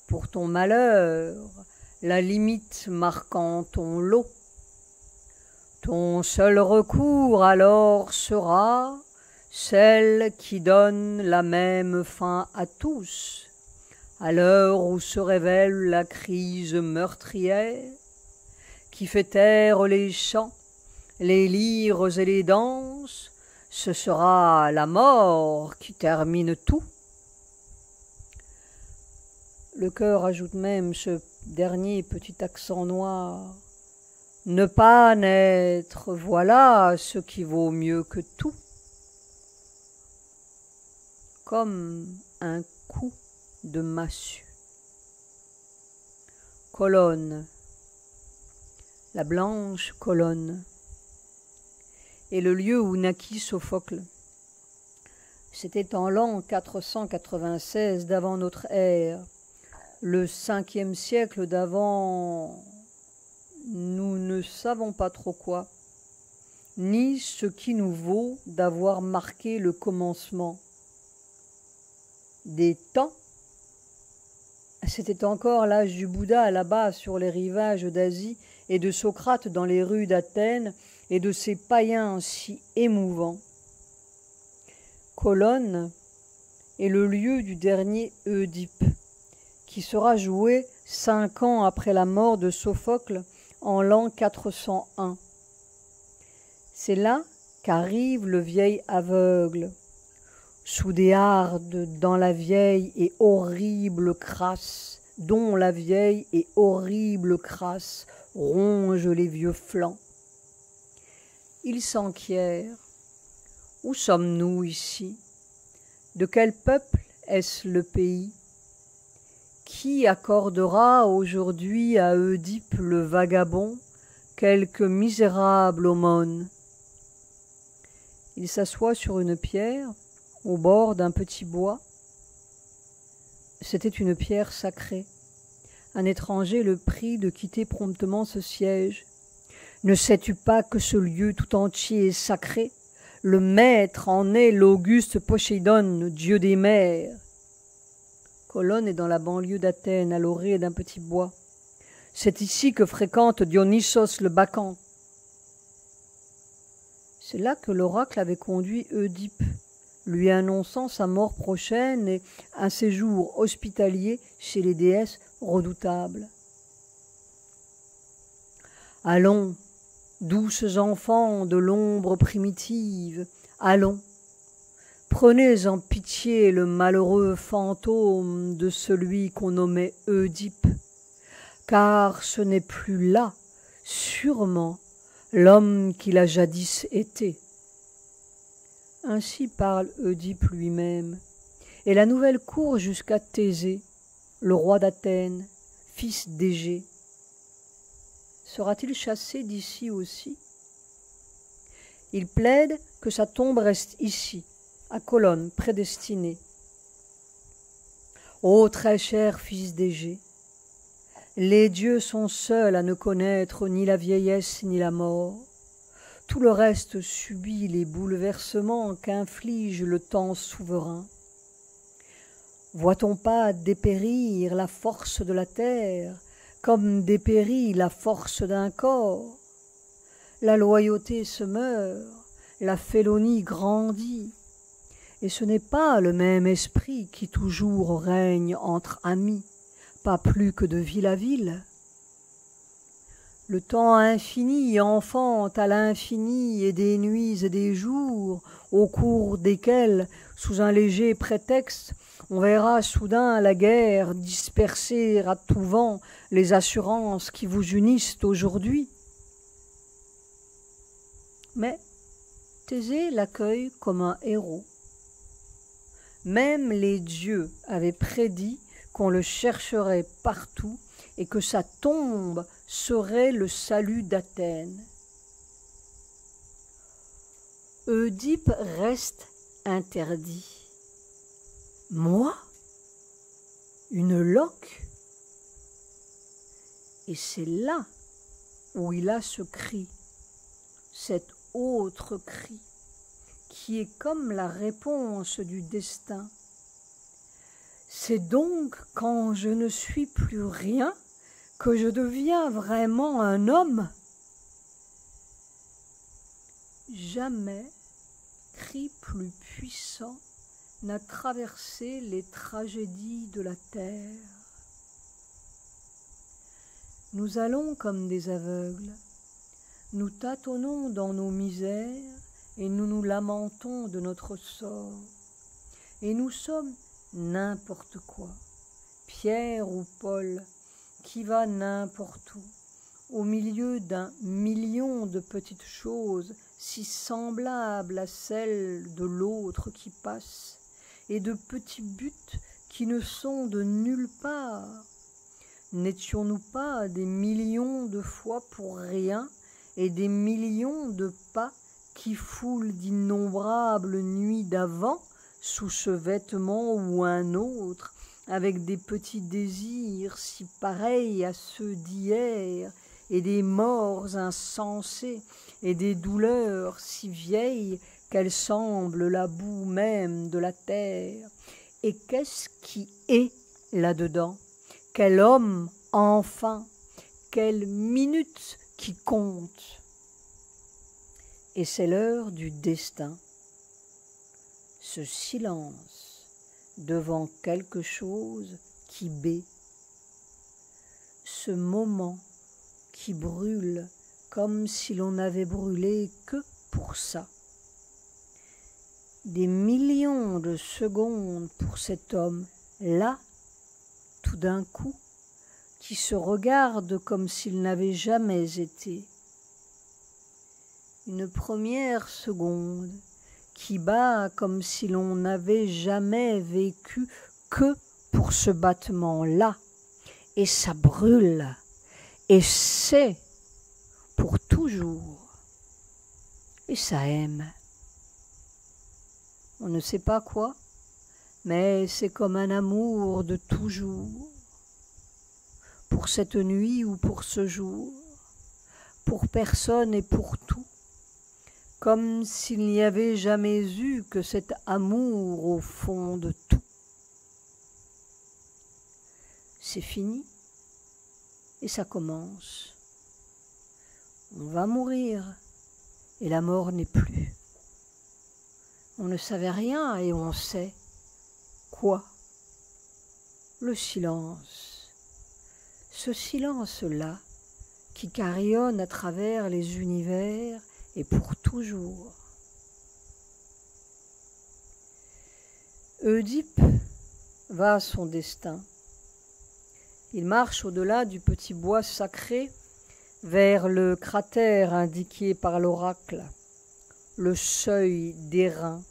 [SPEAKER 1] pour ton malheur, la limite marquant ton lot. Ton seul recours alors sera celle qui donne la même fin à tous, à l'heure où se révèle la crise meurtrière, qui fait taire les chants, les lyres et les danses. Ce sera la mort qui termine tout. Le chœur ajoute même ce dernier petit accent noir. Ne pas naître, voilà ce qui vaut mieux que tout. Comme un coup de massue. Colonne, la blanche colonne. Et le lieu où naquit Sophocle. C'était en l'an 496 d'avant notre ère, le 5e siècle d'avant, nous ne savons pas trop quoi, ni ce qui nous vaut d'avoir marqué le commencement des temps. C'était encore l'âge du Bouddha là-bas sur les rivages d'Asie et de Socrate dans les rues d'Athènes, et de ces païens si émouvants. Colonne est le lieu du dernier Oedipe, qui sera joué 5 ans après la mort de Sophocle en l'an 401. C'est là qu'arrive le vieil aveugle, sous des hardes dans la vieille et horrible crasse, dont la vieille et horrible crasse ronge les vieux flancs. il s'enquiert. Où sommes-nous ici? De quel peuple est-ce le pays? Qui accordera aujourd'hui à Oedipe le vagabond quelque misérable aumône? Il s'assoit sur une pierre au bord d'un petit bois. C'était une pierre sacrée. Un étranger le prie de quitter promptement ce siège. Ne sais-tu pas que ce lieu tout entier est sacré? Le maître en est l'auguste Poséidon, dieu des mers. Colone est dans la banlieue d'Athènes, à l'orée d'un petit bois. C'est ici que fréquente Dionysos le Bacchante. C'est là que l'oracle avait conduit Oedipe, lui annonçant sa mort prochaine et un séjour hospitalier chez les déesses redoutables. Allons, douces enfants de l'ombre primitive, allons, prenez en pitié le malheureux fantôme de celui qu'on nommait Oedipe, car ce n'est plus là, sûrement, l'homme qu'il a jadis été. Ainsi parle Oedipe lui-même, et la nouvelle court jusqu'à Thésée, le roi d'Athènes, fils d'Égée. Sera-t-il chassé d'ici aussi? Il plaide que sa tombe reste ici, à Colone, prédestinée. Ô très cher fils d'Égée, les dieux sont seuls à ne connaître ni la vieillesse ni la mort. Tout le reste subit les bouleversements qu'inflige le temps souverain. Voit-on pas dépérir la force de la terre comme dépérit la force d'un corps? La loyauté se meurt, la félonie grandit, et ce n'est pas le même esprit qui toujours règne entre amis, pas plus que de ville à ville. Le temps infini enfante à l'infini et des nuits et des jours, au cours desquels, sous un léger prétexte, on verra soudain la guerre disperser à tout vent les assurances qui vous unissent aujourd'hui. Mais Thésée l'accueille comme un héros. Même les dieux avaient prédit qu'on le chercherait partout et que sa tombe serait le salut d'Athènes. Oedipe reste interdit. Moi? Une loque? Et c'est là où il a ce cri, cet autre cri, qui est comme la réponse du destin. C'est donc quand je ne suis plus rien que je deviens vraiment un homme. Jamais cri plus puissant n'a traversé les tragédies de la terre. Nous allons comme des aveugles, nous tâtonnons dans nos misères et nous nous lamentons de notre sort. Et nous sommes n'importe quoi, Pierre ou Paul, qui va n'importe où, au milieu d'un million de petites choses si semblables à celles de l'autre qui passe, et de petits buts qui ne sont de nulle part. N'étions-nous pas des millions de fois pour rien et des millions de pas qui foulent d'innombrables nuits d'avant sous ce vêtement ou un autre, avec des petits désirs si pareils à ceux d'hier, et des morts insensées, et des douleurs si vieilles qu'elles semblent la boue même de la terre. Et qu'est-ce qui est là-dedans? Quel homme, enfin, quelle minute qui compte? Et c'est l'heure du destin. Ce silence devant quelque chose qui bat, ce moment qui brûle comme si l'on n'avait brûlé que pour ça. Des millions de secondes pour cet homme, là, tout d'un coup, qui se regarde comme s'il n'avait jamais été. une première seconde qui bat comme si l'on n'avait jamais vécu que pour ce battement-là, et ça brûle, et c'est pour toujours, et ça aime. On ne sait pas quoi, mais c'est comme un amour de toujours, pour cette nuit ou pour ce jour, pour personne et pour tout, comme s'il n'y avait jamais eu que cet amour au fond de tout. C'est fini et ça commence. On va mourir et la mort n'est plus. On ne savait rien et on sait quoi? Le silence. Ce silence-là qui carillonne à travers les univers et pour toujours. Oedipe va à son destin. Il marche au-delà du petit bois sacré vers le cratère indiqué par l'oracle, le seuil d'airain.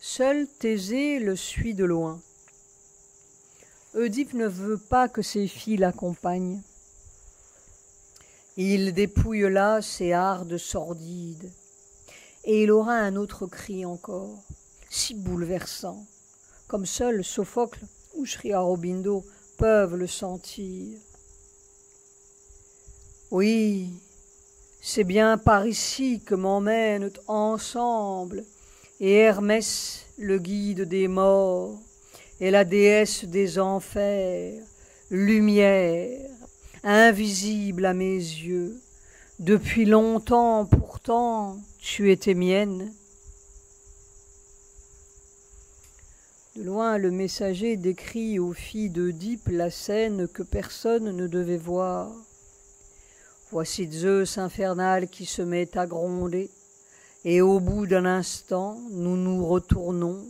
[SPEAKER 1] Seul Thésée le suit de loin. Oedipe ne veut pas que ses filles l'accompagnent. Il dépouille là ses hardes sordides, et il aura un autre cri encore, si bouleversant, comme seuls Sophocle ou Sri Aurobindo peuvent le sentir. Oui, c'est bien par ici que m'emmènent ensemble, et Hermès, le guide des morts, et la déesse des enfers, lumière, invisible à mes yeux. Depuis longtemps pourtant, tu étais mienne. De loin, le messager décrit aux filles d'Oedipe la scène que personne ne devait voir. Voici Zeus infernal qui se met à gronder, et au bout d'un instant, nous nous retournons,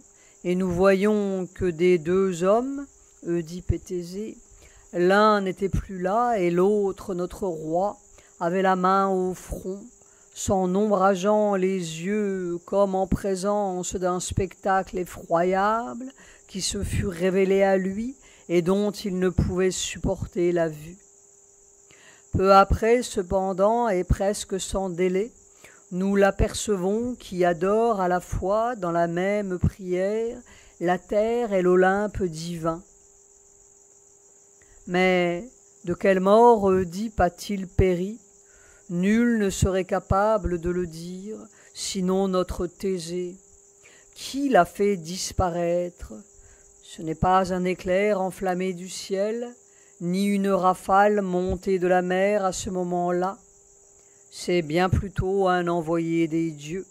[SPEAKER 1] et nous voyons que des deux hommes, Oedipe et Thésée, l'un n'était plus là, et l'autre, notre roi, avait la main au front, s'en ombrageant les yeux comme en présence d'un spectacle effroyable qui se fut révélé à lui et dont il ne pouvait supporter la vue. Peu après, cependant, et presque sans délai, nous l'apercevons qui adore à la fois dans la même prière la terre et l'Olympe divin. Mais de quelle mort Oedipe a-t-il péri? Nul ne serait capable de le dire, sinon notre Thésée. Qui l'a fait disparaître? Ce n'est pas un éclair enflammé du ciel, ni une rafale montée de la mer à ce moment-là. C'est bien plutôt un envoyé des dieux,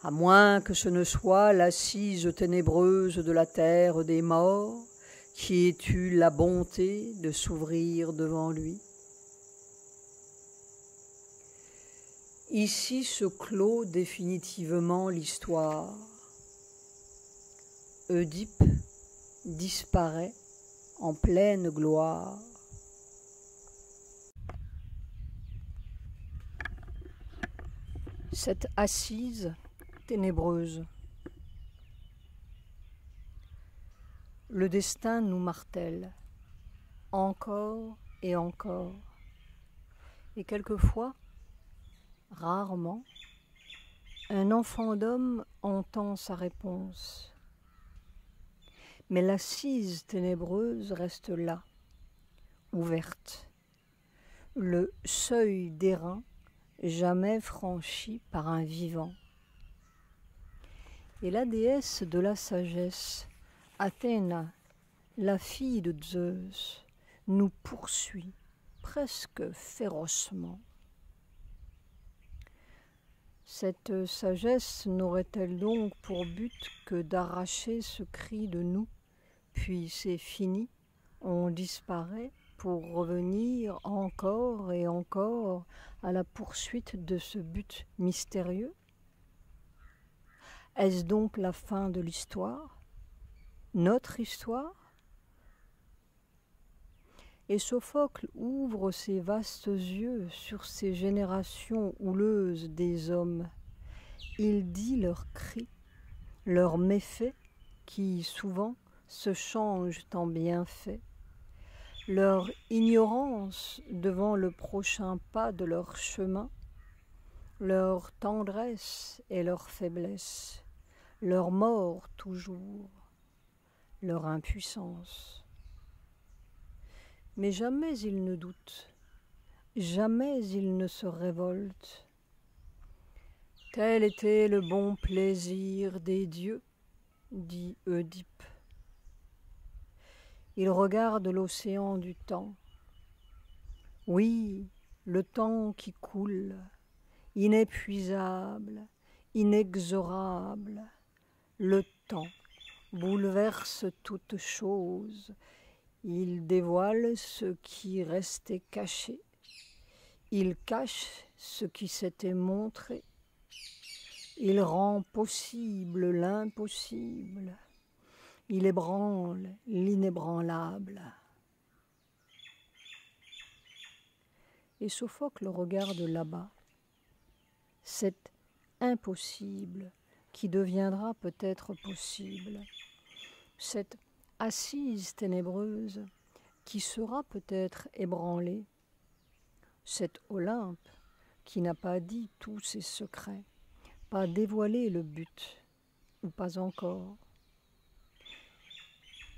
[SPEAKER 1] à moins que ce ne soit l'assise ténébreuse de la terre des morts qui ait eu la bonté de s'ouvrir devant lui. Ici se clôt définitivement l'histoire. Oedipe disparaît en pleine gloire. Cette assise ténébreuse. Le destin nous martèle, encore et encore. Et quelquefois, rarement, un enfant d'homme entend sa réponse. Mais l'assise ténébreuse reste là, ouverte. Le seuil d'airain jamais franchi par un vivant. Et la déesse de la sagesse, Athéna, la fille de Zeus, nous poursuit presque férocement. Cette sagesse n'aurait-elle donc pour but que d'arracher ce cri de nous, puis c'est fini, on disparaît pour revenir encore et encore à la poursuite de ce but mystérieux? Est-ce donc la fin de l'histoire? Notre histoire? Et Sophocle ouvre ses vastes yeux sur ces générations houleuses des hommes. Il dit leurs cris, leurs méfaits, qui souvent se changent en bienfaits, leur ignorance devant le prochain pas de leur chemin, leur tendresse et leur faiblesse, leur mort toujours, leur impuissance. Mais jamais ils ne doutent, jamais ils ne se révoltent. Tel était le bon plaisir des dieux, dit Oedipe. Il regarde l'océan du temps. Oui, le temps qui coule, inépuisable, inexorable. Le temps bouleverse toute chose. Il dévoile ce qui restait caché. Il cache ce qui s'était montré. Il rend possible l'impossible. Il ébranle l'inébranlable. Et Sophocle regarde là-bas, cet impossible qui deviendra peut-être possible, cette assise ténébreuse qui sera peut-être ébranlée, cet Olympe qui n'a pas dit tous ses secrets, pas dévoilé le but, ou pas encore.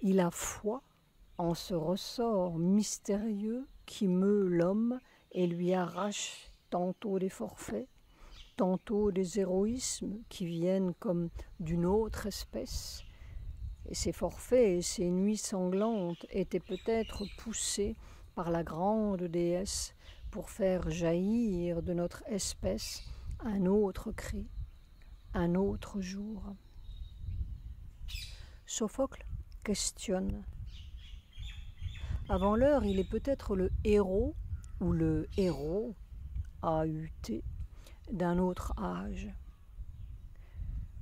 [SPEAKER 1] Il a foi en ce ressort mystérieux qui meut l'homme et lui arrache tantôt des forfaits, tantôt des héroïsmes qui viennent comme d'une autre espèce. Et ces forfaits et ces nuits sanglantes étaient peut-être poussés par la grande déesse pour faire jaillir de notre espèce un autre cri, un autre jour. Sophocle questionne. Avant l'heure, il est peut-être le héros ou le héros AUT d'un autre âge.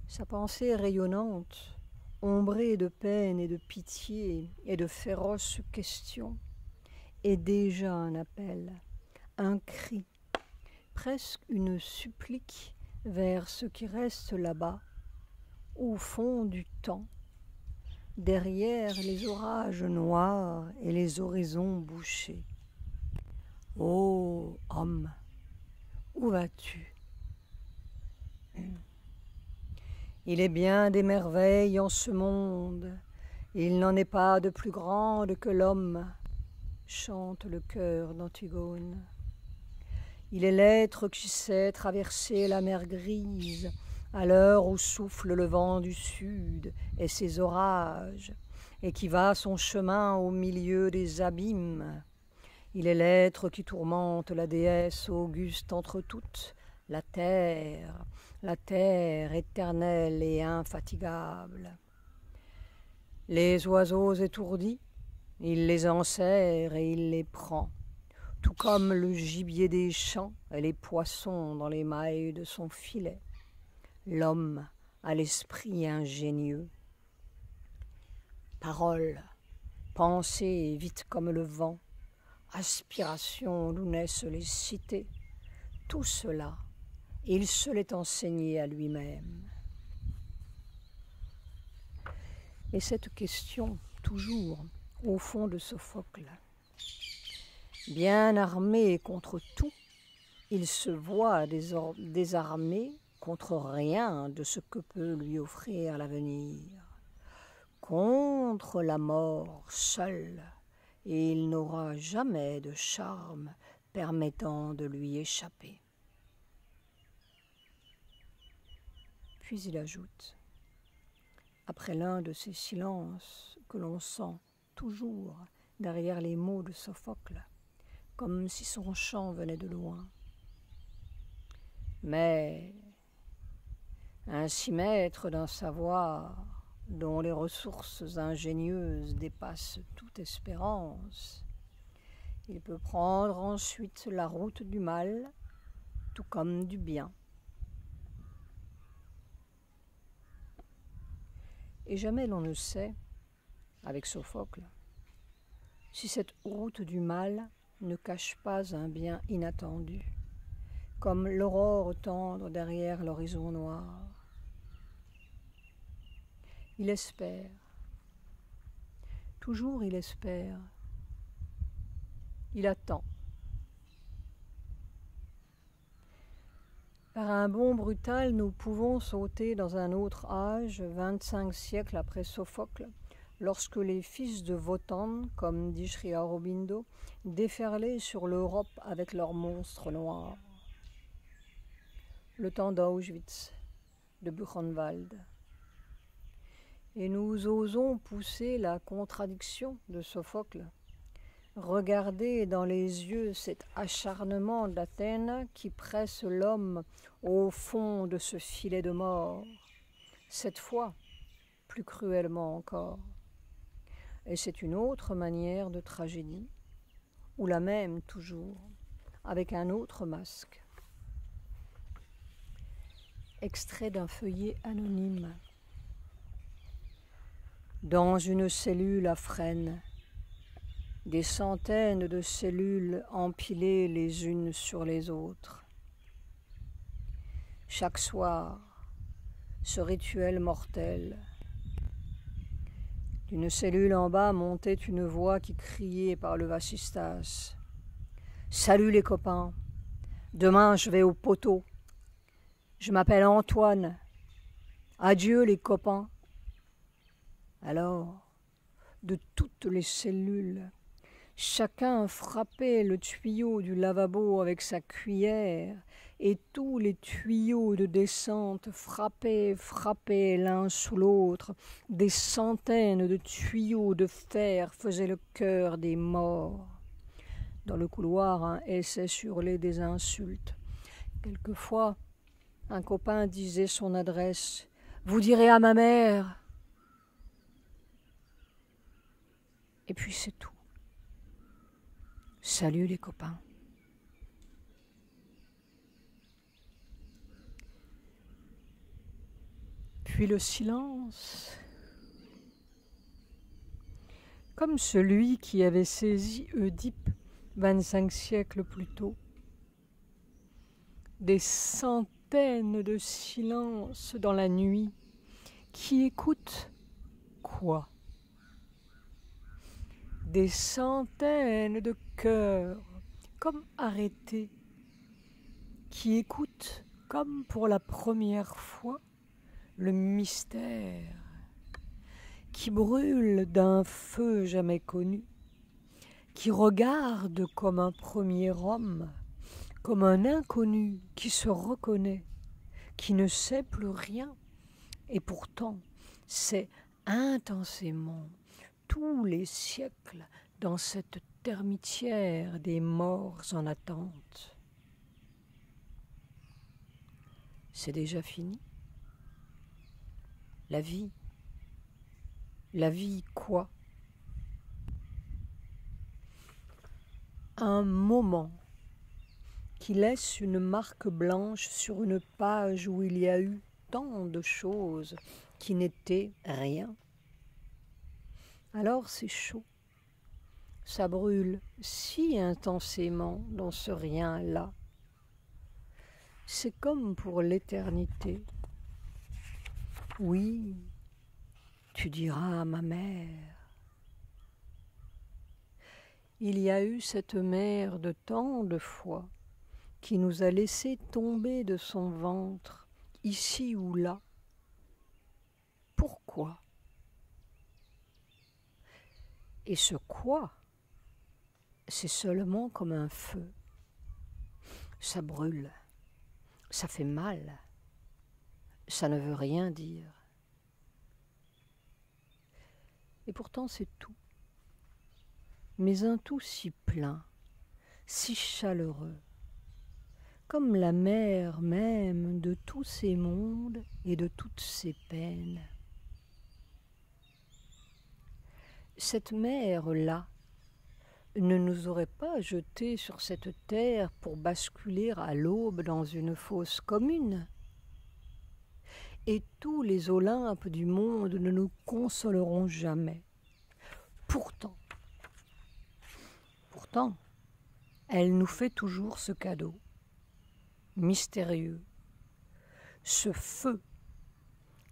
[SPEAKER 1] Sa pensée est rayonnante, ombrée de peine et de pitié et de féroces questions, est déjà un appel, un cri, presque une supplique vers ce qui reste là-bas, au fond du temps, derrière les orages noirs et les horizons bouchés. Ô homme, où vas-tu? Il est bien des merveilles en ce monde, il n'en est pas de plus grande que l'homme, chante le chœur d'Antigone. Il est l'être qui sait traverser la mer grise, à l'heure où souffle le vent du sud et ses orages, et qui va son chemin au milieu des abîmes. Il est l'être qui tourmente la déesse auguste entre toutes, la terre éternelle et infatigable. Les oiseaux étourdis, il les enserre et il les prend, tout comme le gibier des champs et les poissons dans les mailles de son filet. L'homme a l'esprit ingénieux. Parole, pensée vite comme le vent, aspiration d'où naissent les cités, tout cela, il se l'est enseigné à lui-même. Et cette question, toujours au fond de Sophocle, bien armé contre tout, il se voit désarmé contre rien de ce que peut lui offrir l'avenir, contre la mort seule, et il n'aura jamais de charme permettant de lui échapper. Puis il ajoute, après l'un de ces silences que l'on sent toujours derrière les mots de Sophocle, comme si son chant venait de loin. Mais ainsi maître d'un savoir dont les ressources ingénieuses dépassent toute espérance, il peut prendre ensuite la route du mal, tout comme du bien. Et jamais l'on ne sait, avec Sophocle, si cette route du mal ne cache pas un bien inattendu, comme l'aurore tendre derrière l'horizon noir. Il espère, toujours il espère, il attend. Par un bond brutal, nous pouvons sauter dans un autre âge, 25 siècles après Sophocle, lorsque les fils de Wotan, comme dit Sri Aurobindo, déferlaient sur l'Europe avec leurs monstres noirs. Le temps d'Auschwitz, de Buchenwald. Et nous osons pousser la contradiction de Sophocle. Regarder dans les yeux cet acharnement d'Athènes qui presse l'homme au fond de ce filet de mort, cette fois plus cruellement encore. Et c'est une autre manière de tragédie, ou la même toujours, avec un autre masque. Extrait d'un feuillet anonyme. Dans une cellule à frêne, des centaines de cellules empilées les unes sur les autres. Chaque soir, ce rituel mortel. D'une cellule en bas montait une voix qui criait par le vasistas. « Salut les copains, demain je vais au poteau. Je m'appelle Antoine. Adieu les copains. » Alors, de toutes les cellules, chacun frappait le tuyau du lavabo avec sa cuillère, et tous les tuyaux de descente frappaient l'un sous l'autre. Des centaines de tuyaux de fer faisaient le cœur des morts. Dans le couloir, un SS hurlait des insultes. Quelquefois, un copain disait son adresse. « Vous direz à ma mère !» Et puis c'est tout. Salut les copains. Puis le silence, comme celui qui avait saisi Oedipe 25 siècles plus tôt. Des centaines de silences dans la nuit qui écoutent quoi ? Des centaines de cœurs comme arrêtés qui écoutent comme pour la première fois le mystère qui brûle d'un feu jamais connu, qui regarde comme un premier homme, comme un inconnu qui se reconnaît, qui ne sait plus rien, et pourtant sait intensément tous les siècles dans cette termitière des morts en attente. C'est déjà fini. La vie quoi ? Un moment qui laisse une marque blanche sur une page où il y a eu tant de choses qui n'étaient rien. Alors c'est chaud, ça brûle si intensément dans ce rien-là. C'est comme pour l'éternité. Oui, tu diras à ma mère. Il y a eu cette mère de tant de fois qui nous a laissé tomber de son ventre, ici ou là. Pourquoi ? Et ce quoi, c'est seulement comme un feu. Ça brûle, ça fait mal, ça ne veut rien dire. Et pourtant c'est tout. Mais un tout si plein, si chaleureux, comme la mère même de tous ces mondes et de toutes ces peines. Cette mère-là ne nous aurait pas jetés sur cette terre pour basculer à l'aube dans une fosse commune. Et tous les Olympes du monde ne nous consoleront jamais. Pourtant, Pourtant, elle nous fait toujours ce cadeau, mystérieux, ce feu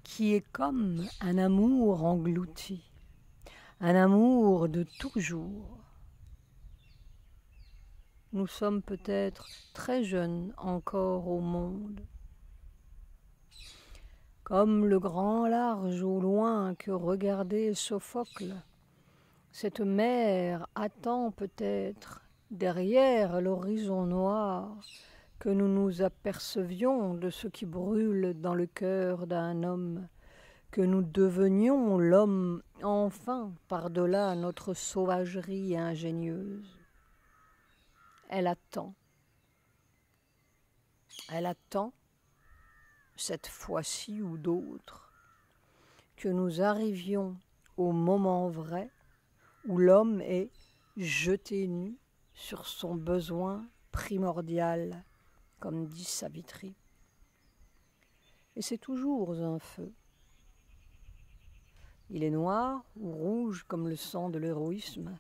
[SPEAKER 1] qui est comme un amour englouti, un amour de toujours. Nous sommes peut-être très jeunes encore au monde, comme le grand large au loin que regardait Sophocle. Cette mer attend peut-être derrière l'horizon noir que nous nous apercevions de ce qui brûle dans le cœur d'un homme, que nous devenions l'homme enfin par-delà notre sauvagerie ingénieuse. Elle attend, cette fois-ci ou d'autre, que nous arrivions au moment vrai où l'homme est jeté nu sur son besoin primordial, comme dit Savitri. Et c'est toujours un feu. Il est noir ou rouge comme le sang de l'héroïsme.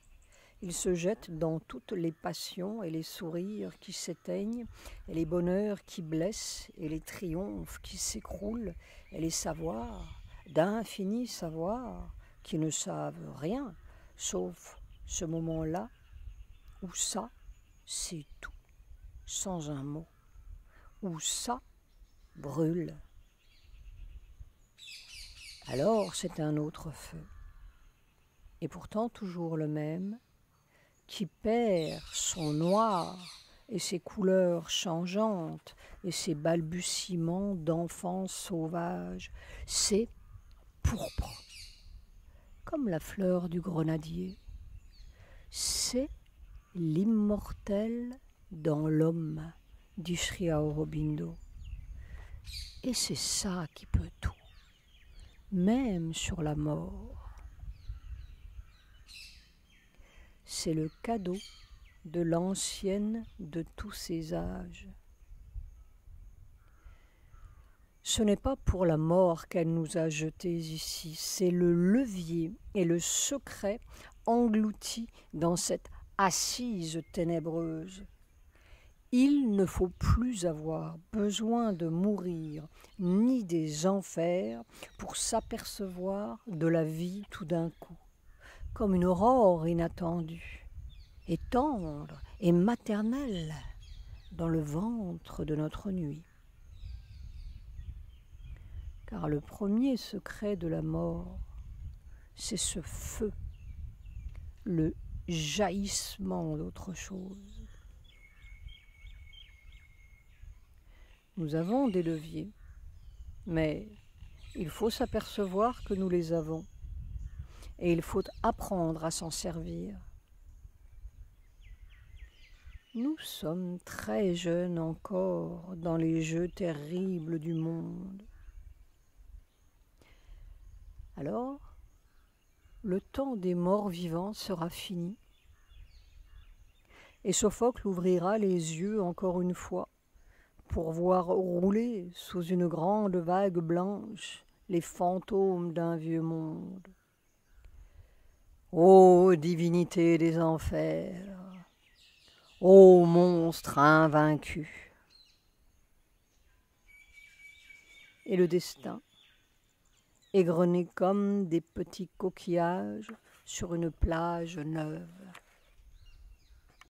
[SPEAKER 1] Il se jette dans toutes les passions et les sourires qui s'éteignent, et les bonheurs qui blessent, et les triomphes qui s'écroulent, et les savoirs, d'infinis savoirs, qui ne savent rien, sauf ce moment-là où ça, c'est tout, sans un mot, où ça brûle. Alors c'est un autre feu, et pourtant toujours le même, qui perd son noir et ses couleurs changeantes et ses balbutiements d'enfants sauvages. C'est pourpre, comme la fleur du grenadier. C'est l'immortel dans l'homme, dit Sri Aurobindo. Et c'est ça qui peut tout, même sur la mort. C'est le cadeau de l'ancienne de tous ces âges. Ce n'est pas pour la mort qu'elle nous a jetés ici, c'est le levier et le secret englouti dans cette assise ténébreuse. Il ne faut plus avoir besoin de mourir ni des enfers pour s'apercevoir de la vie tout d'un coup, comme une aurore inattendue, et tendre et maternelle dans le ventre de notre nuit. Car le premier secret de la mort, c'est ce feu, le jaillissement d'autre chose. Nous avons des leviers, mais il faut s'apercevoir que nous les avons, et il faut apprendre à s'en servir. Nous sommes très jeunes encore dans les jeux terribles du monde. Alors, le temps des morts vivants sera fini, et Sophocle ouvrira les yeux encore une fois pour voir rouler sous une grande vague blanche les fantômes d'un vieux monde. Ô divinité des enfers, ô monstre invaincu! Et le destin, égrené comme des petits coquillages sur une plage neuve.